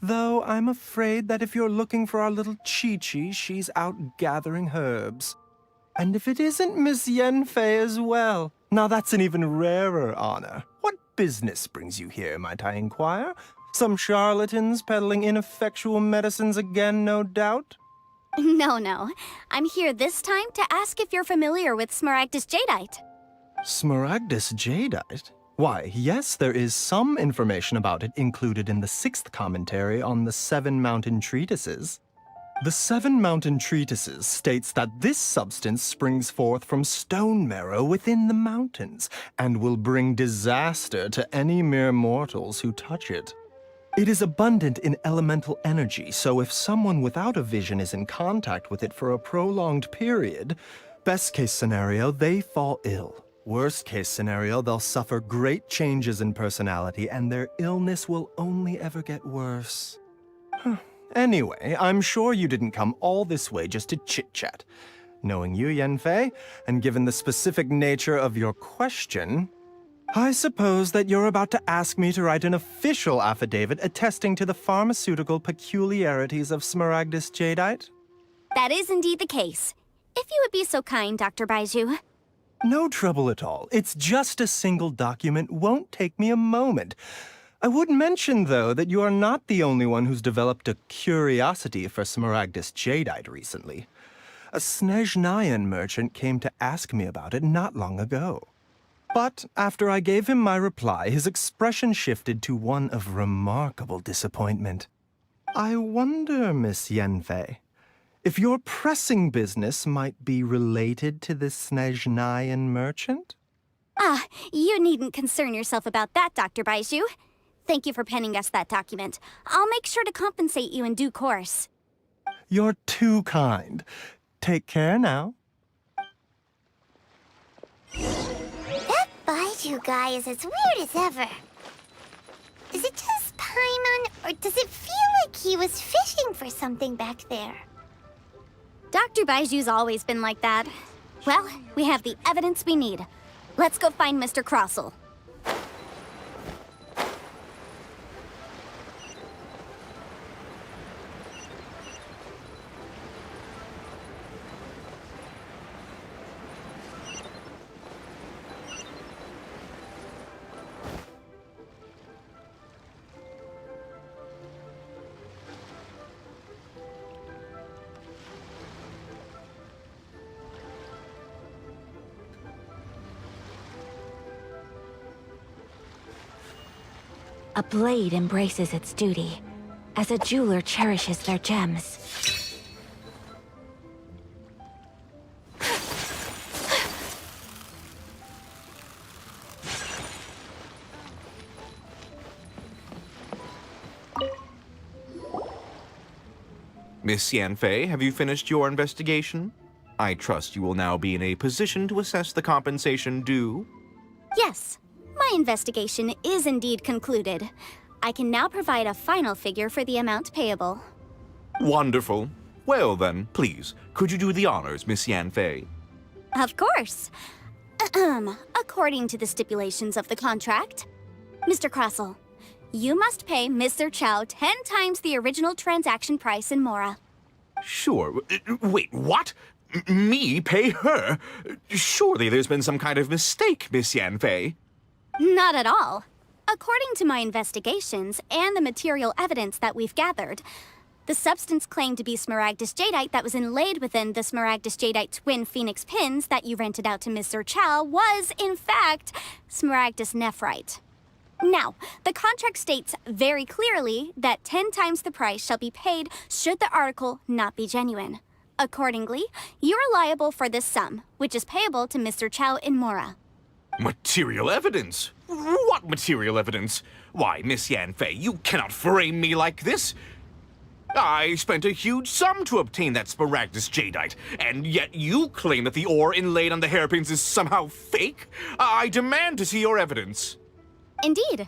Though I'm afraid that if you're looking for our little Chi-Chi, she's out gathering herbs. And if it isn't Miss Yanfei as well, now that's an even rarer honor. What business brings you here, might I inquire? Some charlatans peddling ineffectual medicines again, no doubt? No. I'm here this time to ask if you're familiar with Smaragdus Jadeite. Smaragdus Jadeite? Why, yes, there is some information about it included in the 6th commentary on the 7 Mountain Treatises. The 7 Mountain Treatises states that this substance springs forth from stone marrow within the mountains, and will bring disaster to any mere mortals who touch it. It is abundant in elemental energy, so if someone without a vision is in contact with it for a prolonged period, best case scenario, they fall ill. Worst case scenario, they'll suffer great changes in personality, and their illness will only ever get worse. Anyway, I'm sure you didn't come all this way just to chit-chat. Knowing you, Yanfei, and given the specific nature of your question, I suppose that you're about to ask me to write an official affidavit attesting to the pharmaceutical peculiarities of Smaragdus Jadeite? That is indeed the case. If you would be so kind, Dr. Baiju. No trouble at all. It's just a single document. Won't take me a moment. I would mention, though, that you are not the only one who's developed a curiosity for Smaragdus Jadeite recently. A Snezhnayan merchant came to ask me about it not long ago. But after I gave him my reply, his expression shifted to one of remarkable disappointment. I wonder, Miss Yanfei, if your pressing business might be related to this Snezhnayan merchant? You needn't concern yourself about that, Dr. Baiju. Thank you for penning us that document. I'll make sure to compensate you in due course. You're too kind. Take care now. That Baiju guy is as weird as ever. Is it just Paimon, or does it feel like he was fishing for something back there? Dr. Baiju's always been like that. Well, we have the evidence we need. Let's go find Mr. Crossell. A blade embraces its duty, as a jeweler cherishes their gems. Miss Yanfei, have you finished your investigation? I trust you will now be in a position to assess the compensation due. Yes, my My investigation is indeed concluded. I can now provide a final figure for the amount payable. Wonderful. Well then, please, could you do the honors, Miss Yanfei? Of course. According to the stipulations of the contract, Mr. Crossell, you must pay Mr. Chow 10 times the original transaction price in Mora. Sure. Wait, what? Me pay her? Surely there's been some kind of mistake, Miss Yanfei. Not at all. According to my investigations and the material evidence that we've gathered, the substance claimed to be Smaragdus Jadeite that was inlaid within the Smaragdus Jadeite twin phoenix pins that you rented out to Mr. Chow was, in fact, Smaragdus Nephrite. Now, the contract states very clearly that 10 times the price shall be paid should the article not be genuine. Accordingly, you are liable for this sum, which is payable to Mr. Chow in Mora. Material evidence? What material evidence? Why, Miss Yanfei, you cannot frame me like this. I spent a huge sum to obtain that Smaragdus Jadeite, and yet you claim that the ore inlaid on the hairpins is somehow fake? I demand to see your evidence. Indeed.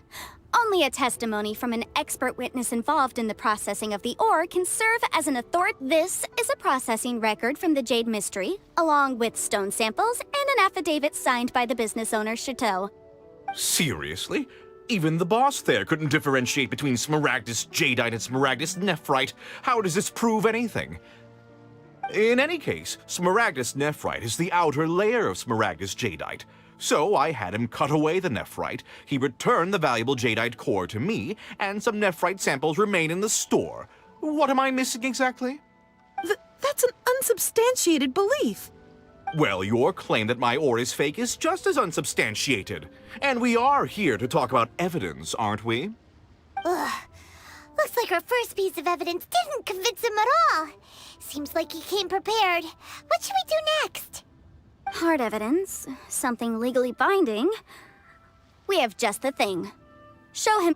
Only a testimony from an expert witness involved in the processing of the ore can serve as an authority. This is a processing record from the Jade Mystery, along with stone samples and an affidavit signed by the business owner, Chateau. Seriously? Even the boss there couldn't differentiate between Smaragdus Jadeite and Smaragdus Nephrite. How does this prove anything? In any case, Smaragdus Nephrite is the outer layer of Smaragdus Jadeite. So I had him cut away the nephrite, he returned the valuable jadeite core to me, and some nephrite samples remain in the store. What am I missing exactly? That's an unsubstantiated belief. Well, your claim that my ore is fake is just as unsubstantiated. And we are here to talk about evidence, aren't we? Ugh. Looks like our first piece of evidence didn't convince him at all. Seems like he came prepared. What should we do next? Hard evidence, something legally binding. We have just the thing. Show him.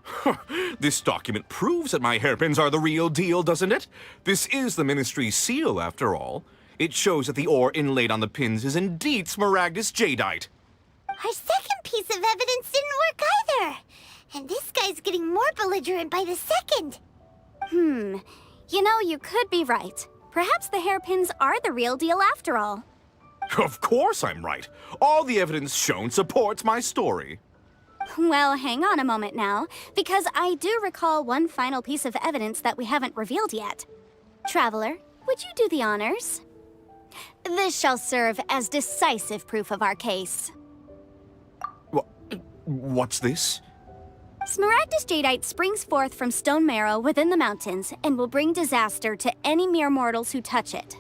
This document proves that my hairpins are the real deal, doesn't it? This is the Ministry's seal, after all. It shows that the ore inlaid on the pins is indeed Smaragdus Jadeite. Our second piece of evidence didn't work either. And this guy's getting more belligerent by the second. You know, you could be right. Perhaps the hairpins are the real deal after all. Of course I'm right. All the evidence shown supports my story. Well, hang on a moment now, because I do recall one final piece of evidence that we haven't revealed yet. Traveler, would you do the honors? This shall serve as decisive proof of our case. What's this? Smaragdus Jadeite springs forth from stone marrow within the mountains and will bring disaster to any mere mortals who touch it.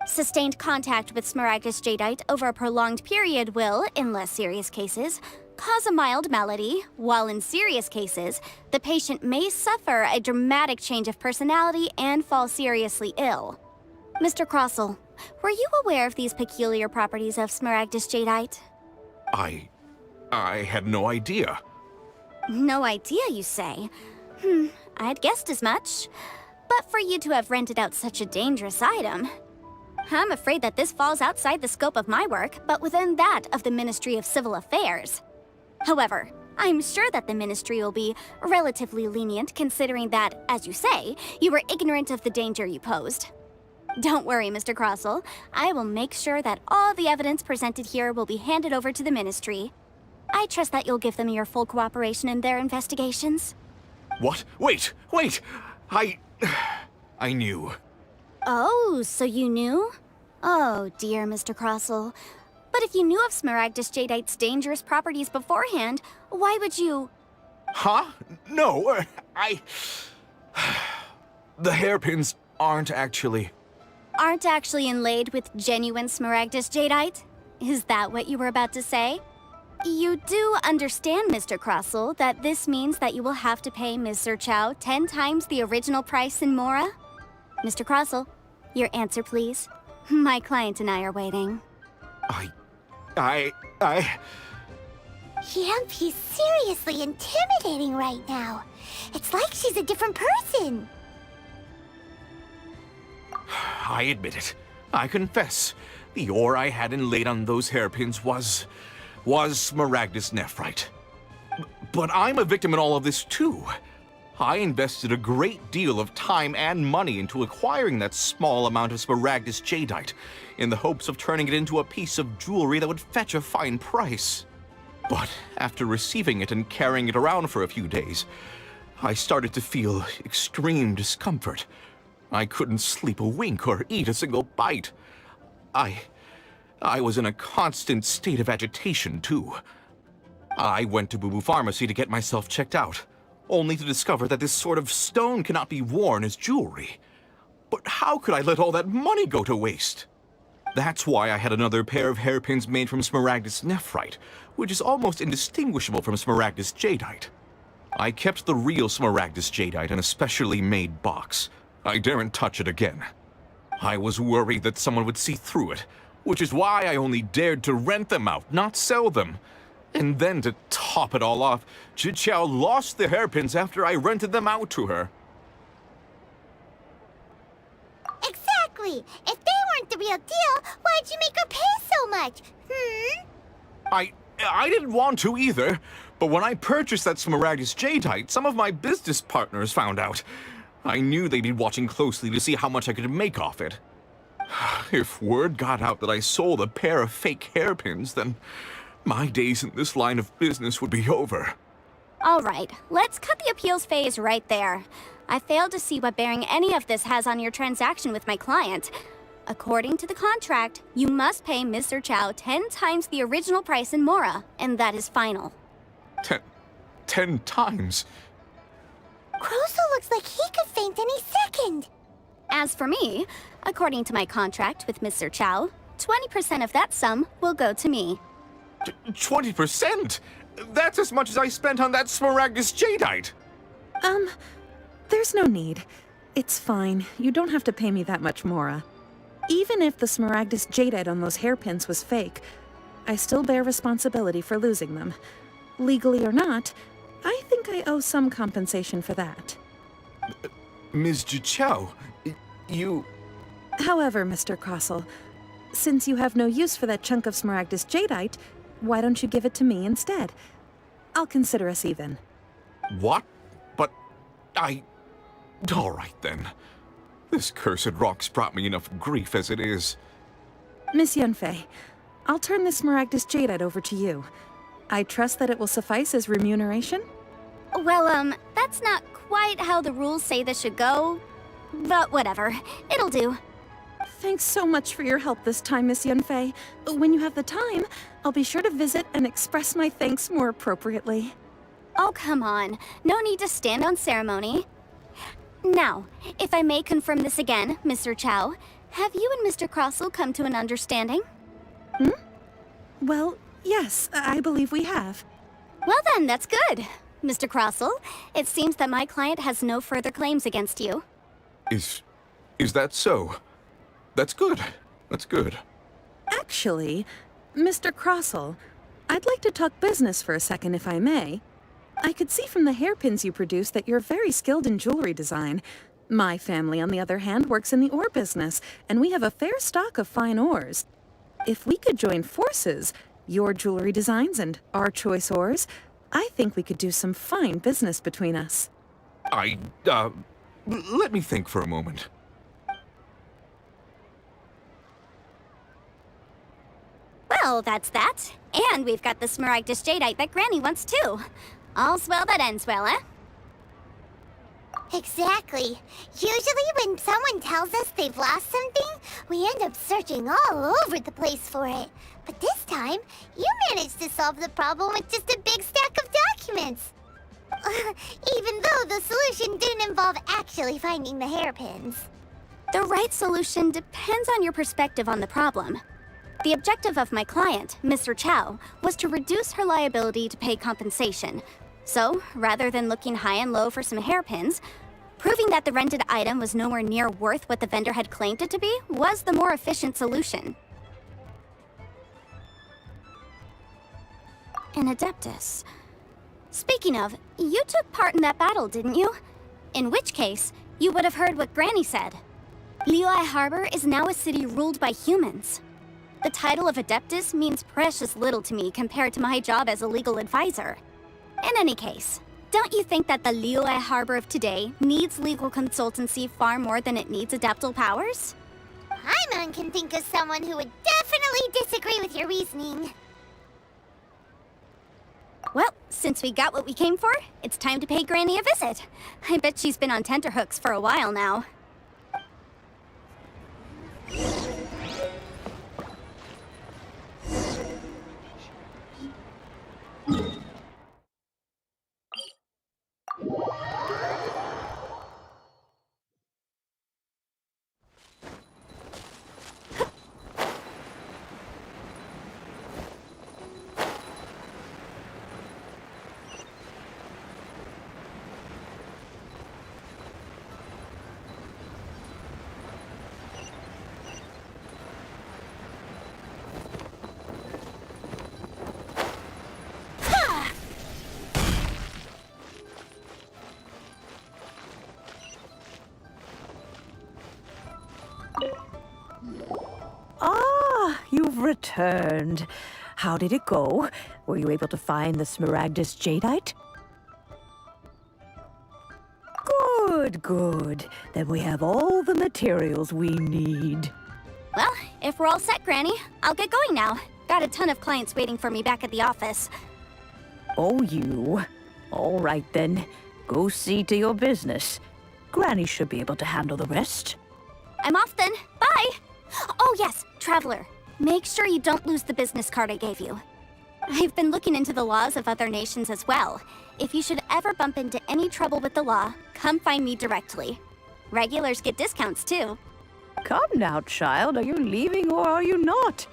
Sustained contact with Smaragdus Jadeite over a prolonged period will, in less serious cases, cause a mild malady, while in serious cases, the patient may suffer a dramatic change of personality and fall seriously ill. Mr. Crossell, were you aware of these peculiar properties of Smaragdus Jadeite? I had no idea. No idea, you say? I'd guessed as much. But for you to have rented out such a dangerous item... I'm afraid that this falls outside the scope of my work, but within that of the Ministry of Civil Affairs. However, I'm sure that the Ministry will be relatively lenient considering that, as you say, you were ignorant of the danger you posed. Don't worry, Mr. Crossell. I will make sure that all the evidence presented here will be handed over to the Ministry. I trust that you'll give them your full cooperation in their investigations. What? Wait! I knew. Oh, so you knew? Oh, dear Mr. Crossell. But if you knew of Smaragdus Jadeite's dangerous properties beforehand, why would you... Huh? No, The hairpins aren't actually inlaid with genuine Smaragdus Jadeite? Is that what you were about to say? You do understand, Mr. Crossell, that this means that you will have to pay Mr. Chow 10 times the original price in Mora? Mr. Crossell, your answer, please. My client and I are waiting. Yep, he's seriously intimidating right now. It's like she's a different person. I admit it. I confess. The ore I had inlaid on those hairpins was Smaragdus Nephrite. But I'm a victim in all of this too. I invested a great deal of time and money into acquiring that small amount of Smaragdus jadeite, in the hopes of turning it into a piece of jewelry that would fetch a fine price. But after receiving it and carrying it around for a few days, I started to feel extreme discomfort. I couldn't sleep a wink or eat a single bite. I was in a constant state of agitation, too. I went to Boo Boo Pharmacy to get myself checked out, only to discover that this sort of stone cannot be worn as jewelry. But how could I let all that money go to waste? That's why I had another pair of hairpins made from Smaragdus nephrite, which is almost indistinguishable from Smaragdus jadeite. I kept the real Smaragdus jadeite in a specially made box. I daren't touch it again. I was worried that someone would see through it, which is why I only dared to rent them out, not sell them. And then to top it all off, Zhiqiao lost the hairpins after I rented them out to her. Exactly! If they weren't the real deal, why'd you make her pay so much? I didn't want to either, but when I purchased that Smaragdus jadeite, some of my business partners found out. I knew they'd be watching closely to see how much I could make off it. If word got out that I sold a pair of fake hairpins, then my days in this line of business would be over. All right, let's cut the appeals phase right there. I failed to see what bearing any of this has on your transaction with my client. According to the contract, you must pay Mr. Chow 10 times the original price in Mora, and that is final. 10 times? Croso looks like he could faint any second. As for me, according to my contract with Mr. Chow, 20% of that sum will go to me. 20%? That's as much as I spent on that Smaragdus jadeite! There's no need. It's fine. You don't have to pay me that much, Mora. Even if the Smaragdus jadeite on those hairpins was fake, I still bear responsibility for losing them. Legally or not, I think I owe some compensation for that. Ms. Zhiqiao, you... However, Mr. Crossell, since you have no use for that chunk of Smaragdus jadeite, why don't you give it to me instead? I'll consider us even. What? But all right, then. This cursed rock's brought me enough grief as it is. Miss Yunfei, I'll turn this Smaragdus jadeite over to you. I trust that it will suffice as remuneration? Well, that's not quite how the rules say this should go. But whatever, it'll do. Thanks so much for your help this time, Miss Yunfei. When you have the time, I'll be sure to visit and express my thanks more appropriately. Oh, come on. No need to stand on ceremony. Now, if I may confirm this again, Mr. Chow, have you and Mr. Crossell come to an understanding? Well, yes, I believe we have. Well then, that's good. Mr. Crossell, it seems that my client has no further claims against you. Is that so? That's good. That's good. Actually, Mr. Crossell, I'd like to talk business for a second, if I may. I could see from the hairpins you produce that you're very skilled in jewelry design. My family, on the other hand, works in the ore business, and we have a fair stock of fine ores. If we could join forces, your jewelry designs and our choice ores, I think we could do some fine business between us. Let me think for a moment. Well, that's that. And we've got the Smaragdus jadeite that Granny wants too. All's well that ends well, eh? Exactly. Usually when someone tells us they've lost something, we end up searching all over the place for it. But this time, you managed to solve the problem with just a big stack of documents. Even though the solution didn't involve actually finding the hairpins. The right solution depends on your perspective on the problem. The objective of my client, Mr. Chow, was to reduce her liability to pay compensation. So, rather than looking high and low for some hairpins, proving that the rented item was nowhere near worth what the vendor had claimed it to be was the more efficient solution. An Adeptus. Speaking of, you took part in that battle, didn't you? In which case, you would have heard what Granny said. Liyue Harbor is now a city ruled by humans. The title of Adeptus means precious little to me compared to my job as a legal advisor. In any case, don't you think that the Liyue Harbor of today needs legal consultancy far more than it needs adaptal powers? Paimon can think of someone who would definitely disagree with your reasoning. Well, since we got what we came for, it's time to pay Granny a visit. I bet she's been on tenterhooks for a while now. Ah, you've returned. How did it go? Were you able to find the Smaragdus Jadeite? Good, good. Then we have all the materials we need. Well, if we're all set, Granny, I'll get going now. Got a ton of clients waiting for me back at the office. Oh, you. All right then. Go see to your business. Granny should be able to handle the rest. I'm off then. Bye! Oh yes, Traveler. Make sure you don't lose the business card I gave you. I've been looking into the laws of other nations as well. If you should ever bump into any trouble with the law, come find me directly. Regulars get discounts too. Come now, child. Are you leaving or are you not?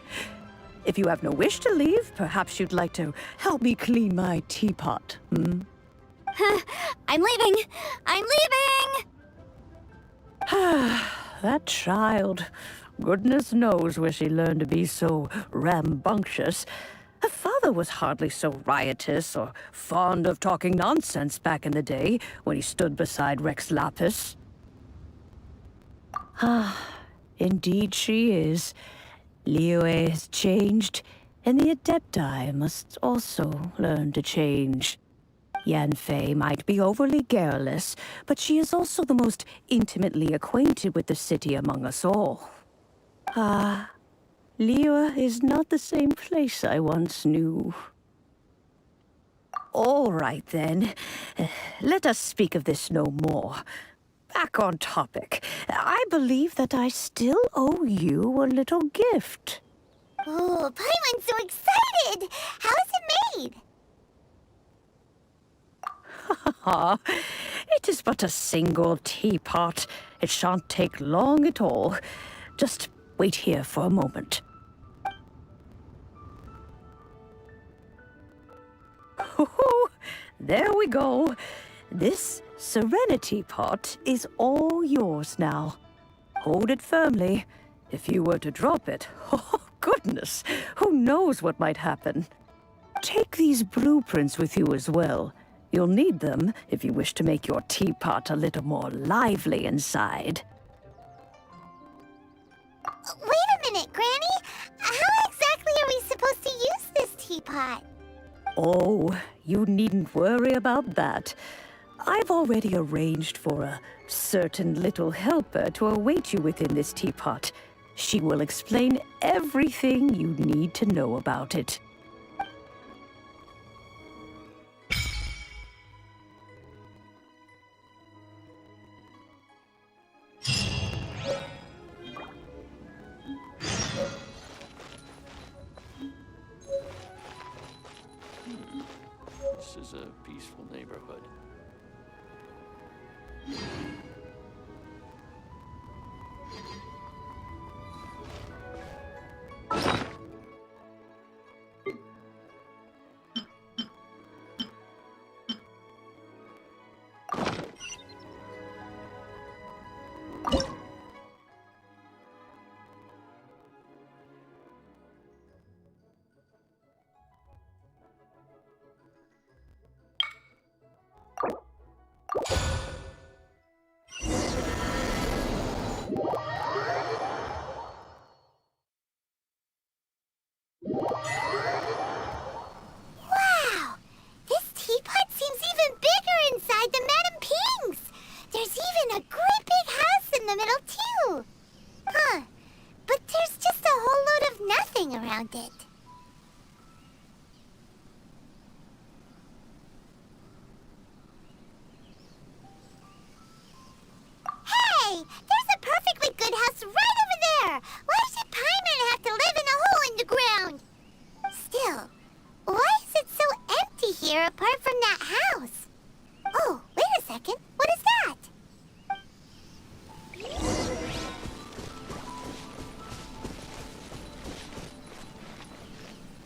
If you have no wish to leave, perhaps you'd like to help me clean my teapot, hmm? I'm leaving! I'm leaving! That child. Goodness knows where she learned to be so rambunctious. Her father was hardly so riotous or fond of talking nonsense back in the day when he stood beside Rex Lapis. Ah, indeed she is. Liyue has changed, and the Adepti must also learn to change. Yanfei might be overly garrulous, but she is also the most intimately acquainted with the city among us all. Ah, Liyue is not the same place I once knew. All right, then. Let us speak of this no more. Back on topic. I believe that I still owe you a little gift. Ooh, Paimon's so excited! How is it made? It is but a single teapot. It shan't take long at all. Just wait here for a moment. There we go. This Serenity pot is all yours now. Hold it firmly. If you were to drop it, oh goodness, who knows what might happen. Take these blueprints with you as well. You'll need them if you wish to make your teapot a little more lively inside. Wait a minute, Granny! How exactly are we supposed to use this teapot? Oh, you needn't worry about that. I've already arranged for a certain little helper to await you within this teapot. She will explain everything you need to know about it. This is a peaceful neighborhood. hovering around it. Hey! There's a perfectly good house right over there! Why should Paimon have to live in a hole in the ground? Still, why is it so empty here apart from that house? Oh, wait a second. What is that?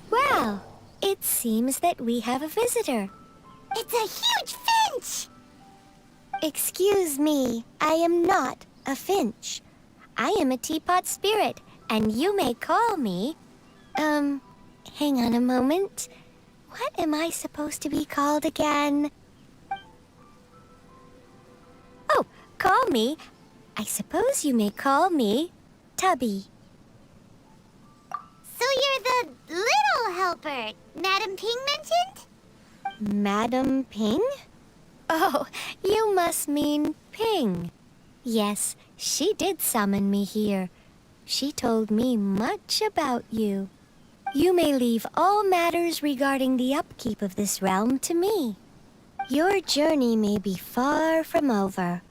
Well, it seems that we have a visitor. It's a huge finch! Excuse me, I am not a finch. I am a teapot spirit, and you may call me... hang on a moment. What am I supposed to be called again? Oh, call me. I suppose you may call me Tubby. So you're the little helper Madam Ping mentioned? Madam Ping? Oh, you must mean Ping. Yes, she did summon me here. She told me much about you. You may leave all matters regarding the upkeep of this realm to me. Your journey may be far from over,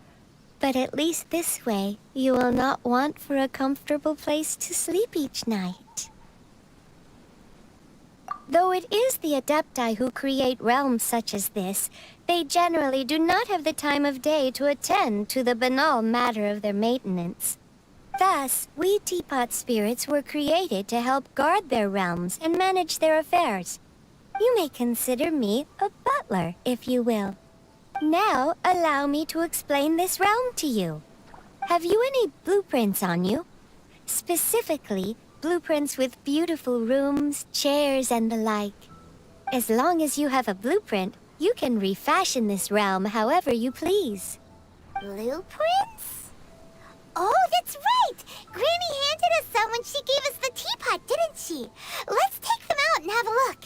but at least this way you will not want for a comfortable place to sleep each night. Though it is the Adepti who create realms such as this, they generally do not have the time of day to attend to the banal matter of their maintenance. Thus, we teapot spirits were created to help guard their realms and manage their affairs. You may consider me a butler, if you will. Now, allow me to explain this realm to you. Have you any blueprints on you? Specifically, blueprints with beautiful rooms, chairs, and the like. As long as you have a blueprint, you can refashion this realm however you please. Blueprints? Oh, that's right! Granny handed us some when she gave us the teapot, didn't she? Let's take them out and have a look.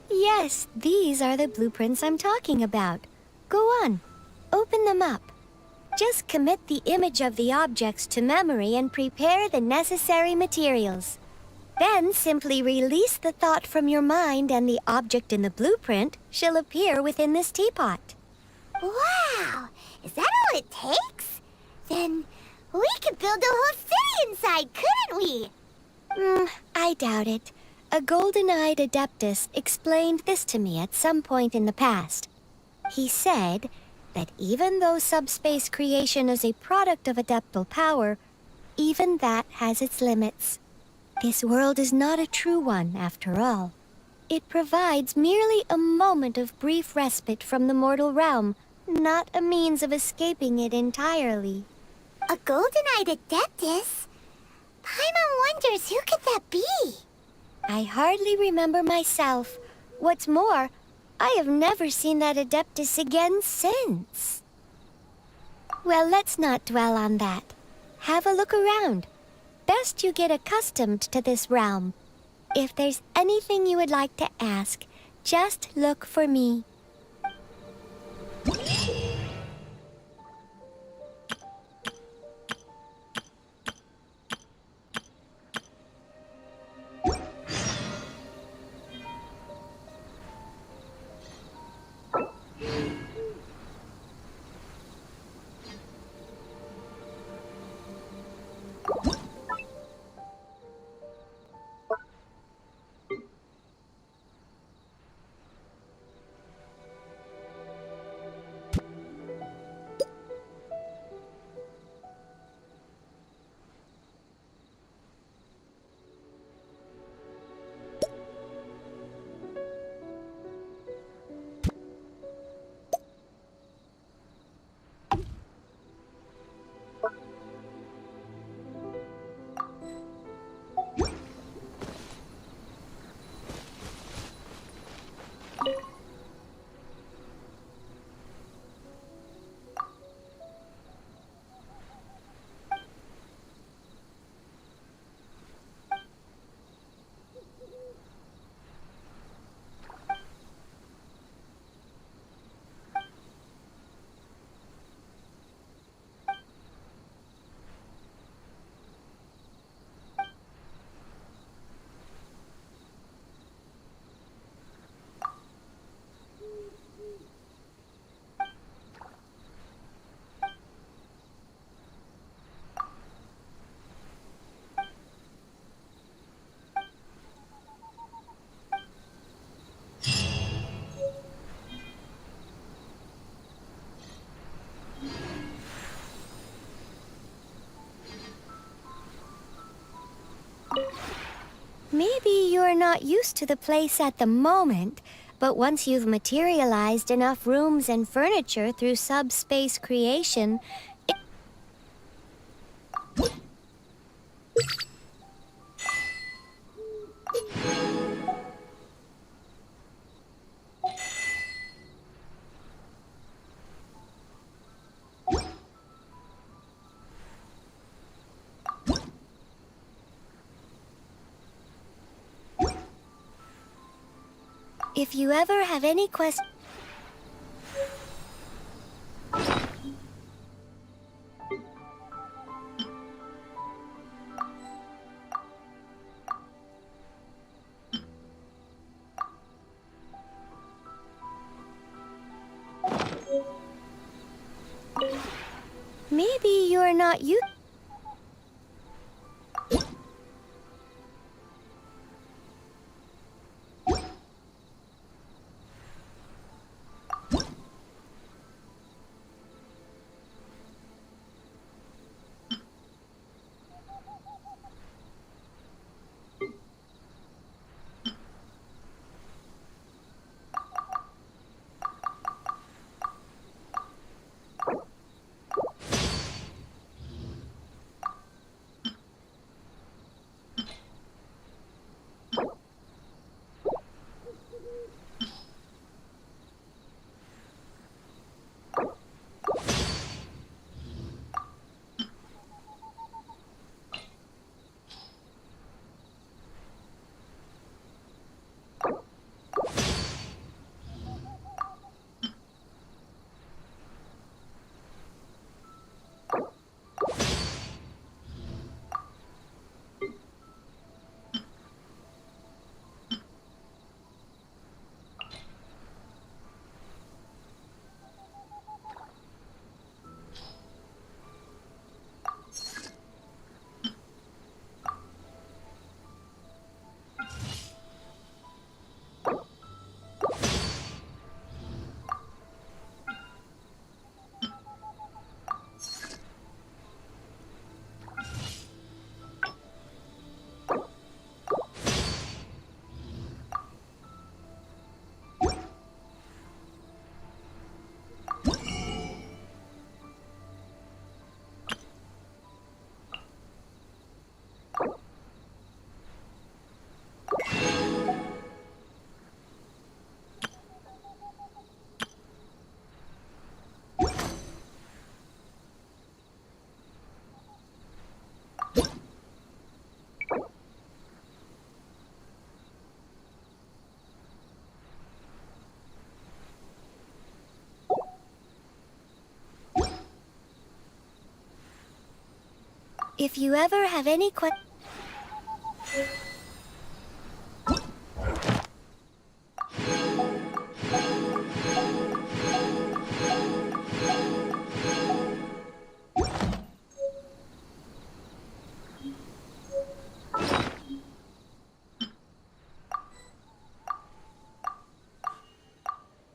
Yes, these are the blueprints I'm talking about. Go on, open them up. Just commit the image of the objects to memory and prepare the necessary materials. Then simply release the thought from your mind and the object in the blueprint shall appear within this teapot. Wow! Is that all it takes? Then we could build a whole city inside, couldn't we? I doubt it. A golden-eyed Adeptus explained this to me at some point in the past. He said that even though subspace creation is a product of adeptal power, even that has its limits. This world is not a true one, after all. It provides merely a moment of brief respite from the mortal realm, not a means of escaping it entirely. A golden-eyed Adeptus? Paimon wonders who could that be? I hardly remember myself. What's more, I have never seen that Adeptus again since. Well, let's not dwell on that. Have a look around. Best you get accustomed to this realm. If there's anything you would like to ask, just look for me. Maybe you're not used to the place at the moment, but once you've materialized enough rooms and furniture through subspace creation, if you ever have any questions... Maybe you're not used... If you ever have any questions...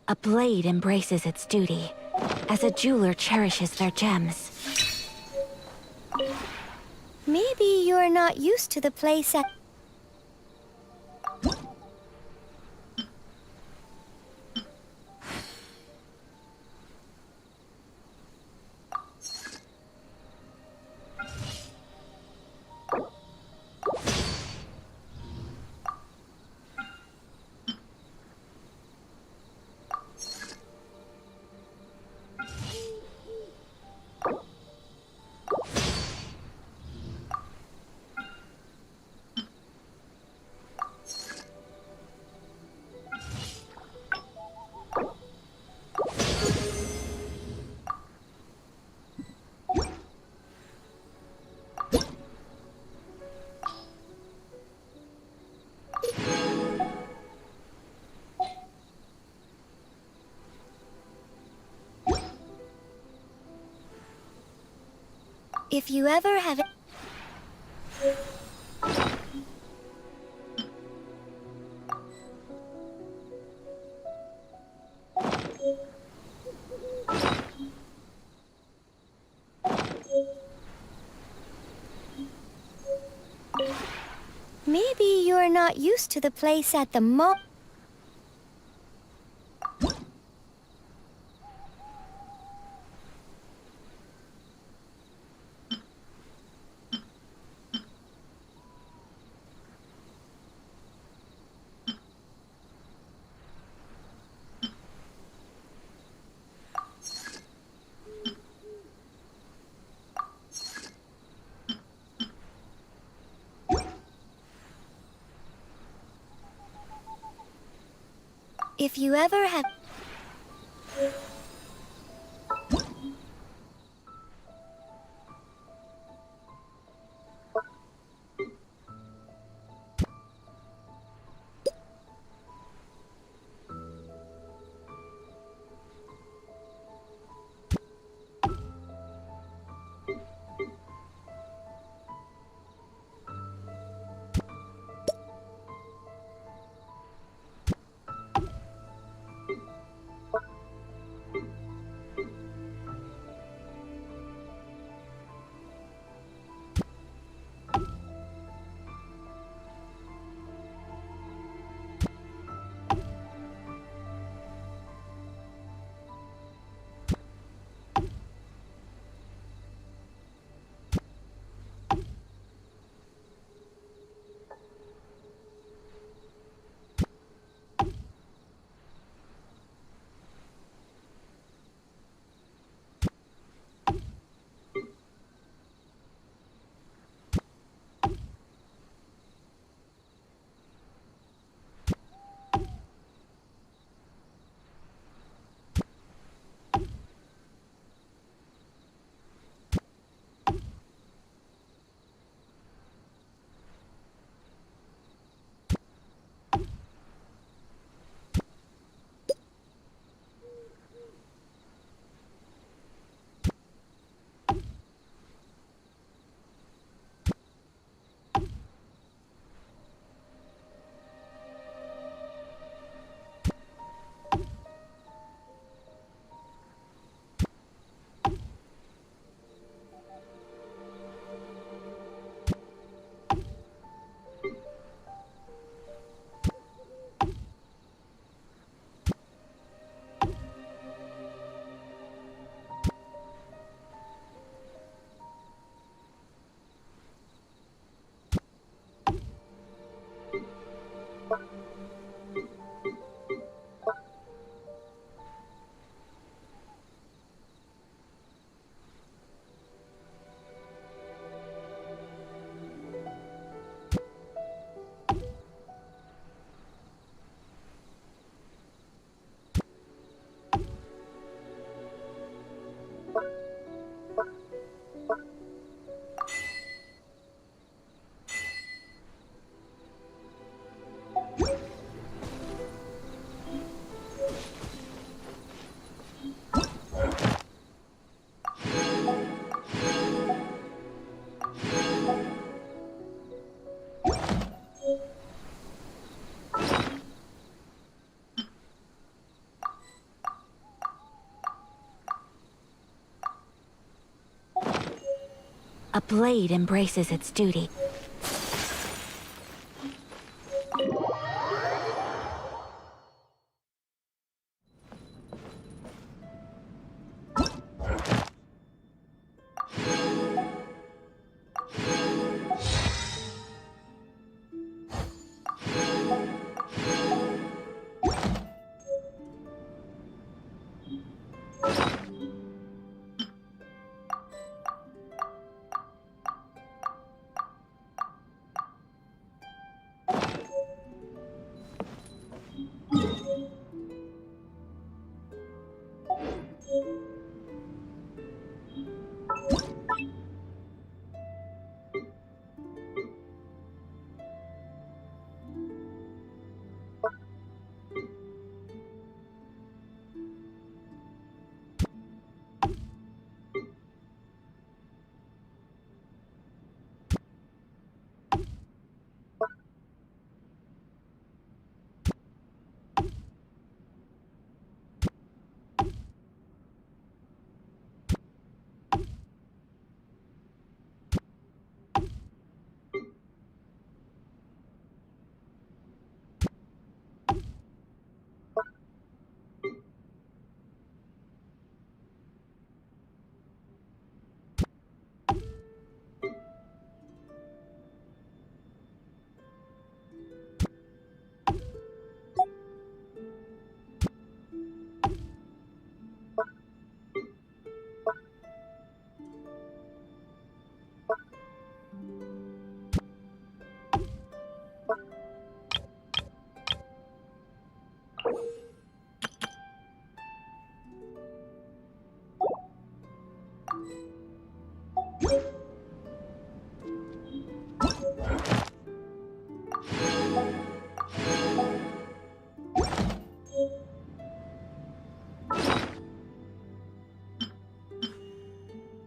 A blade embraces its duty, as a jeweler cherishes their gems. Maybe you're not used to the place at... If you ever have... Maybe you're are not used to the place at the moment. If you ever have... A blade embraces its duty.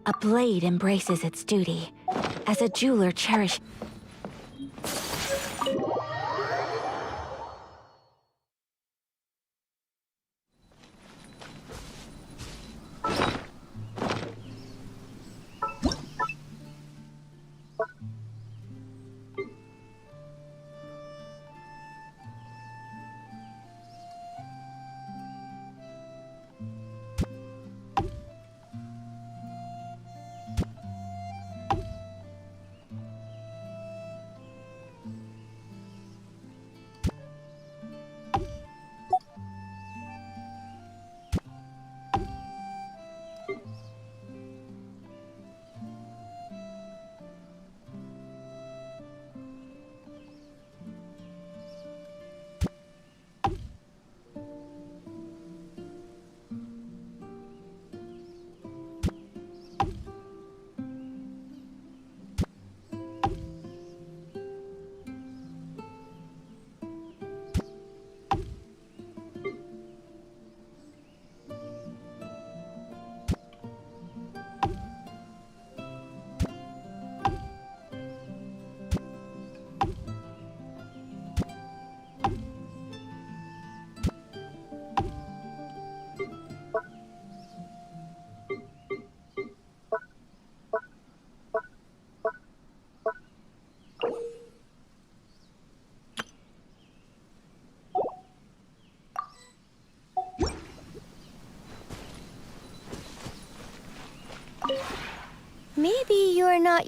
A blade embraces its duty, as a jeweler cherishes. Maybe you're not.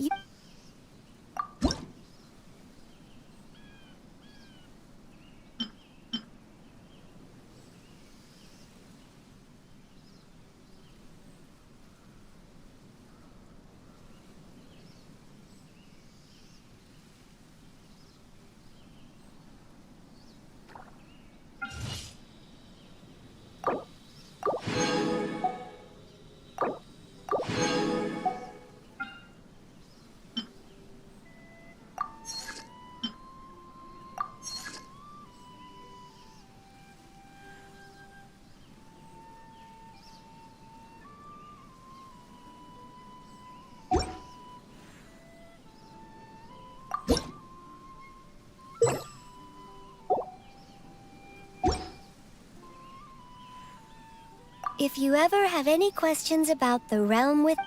If you ever have any questions about the realm with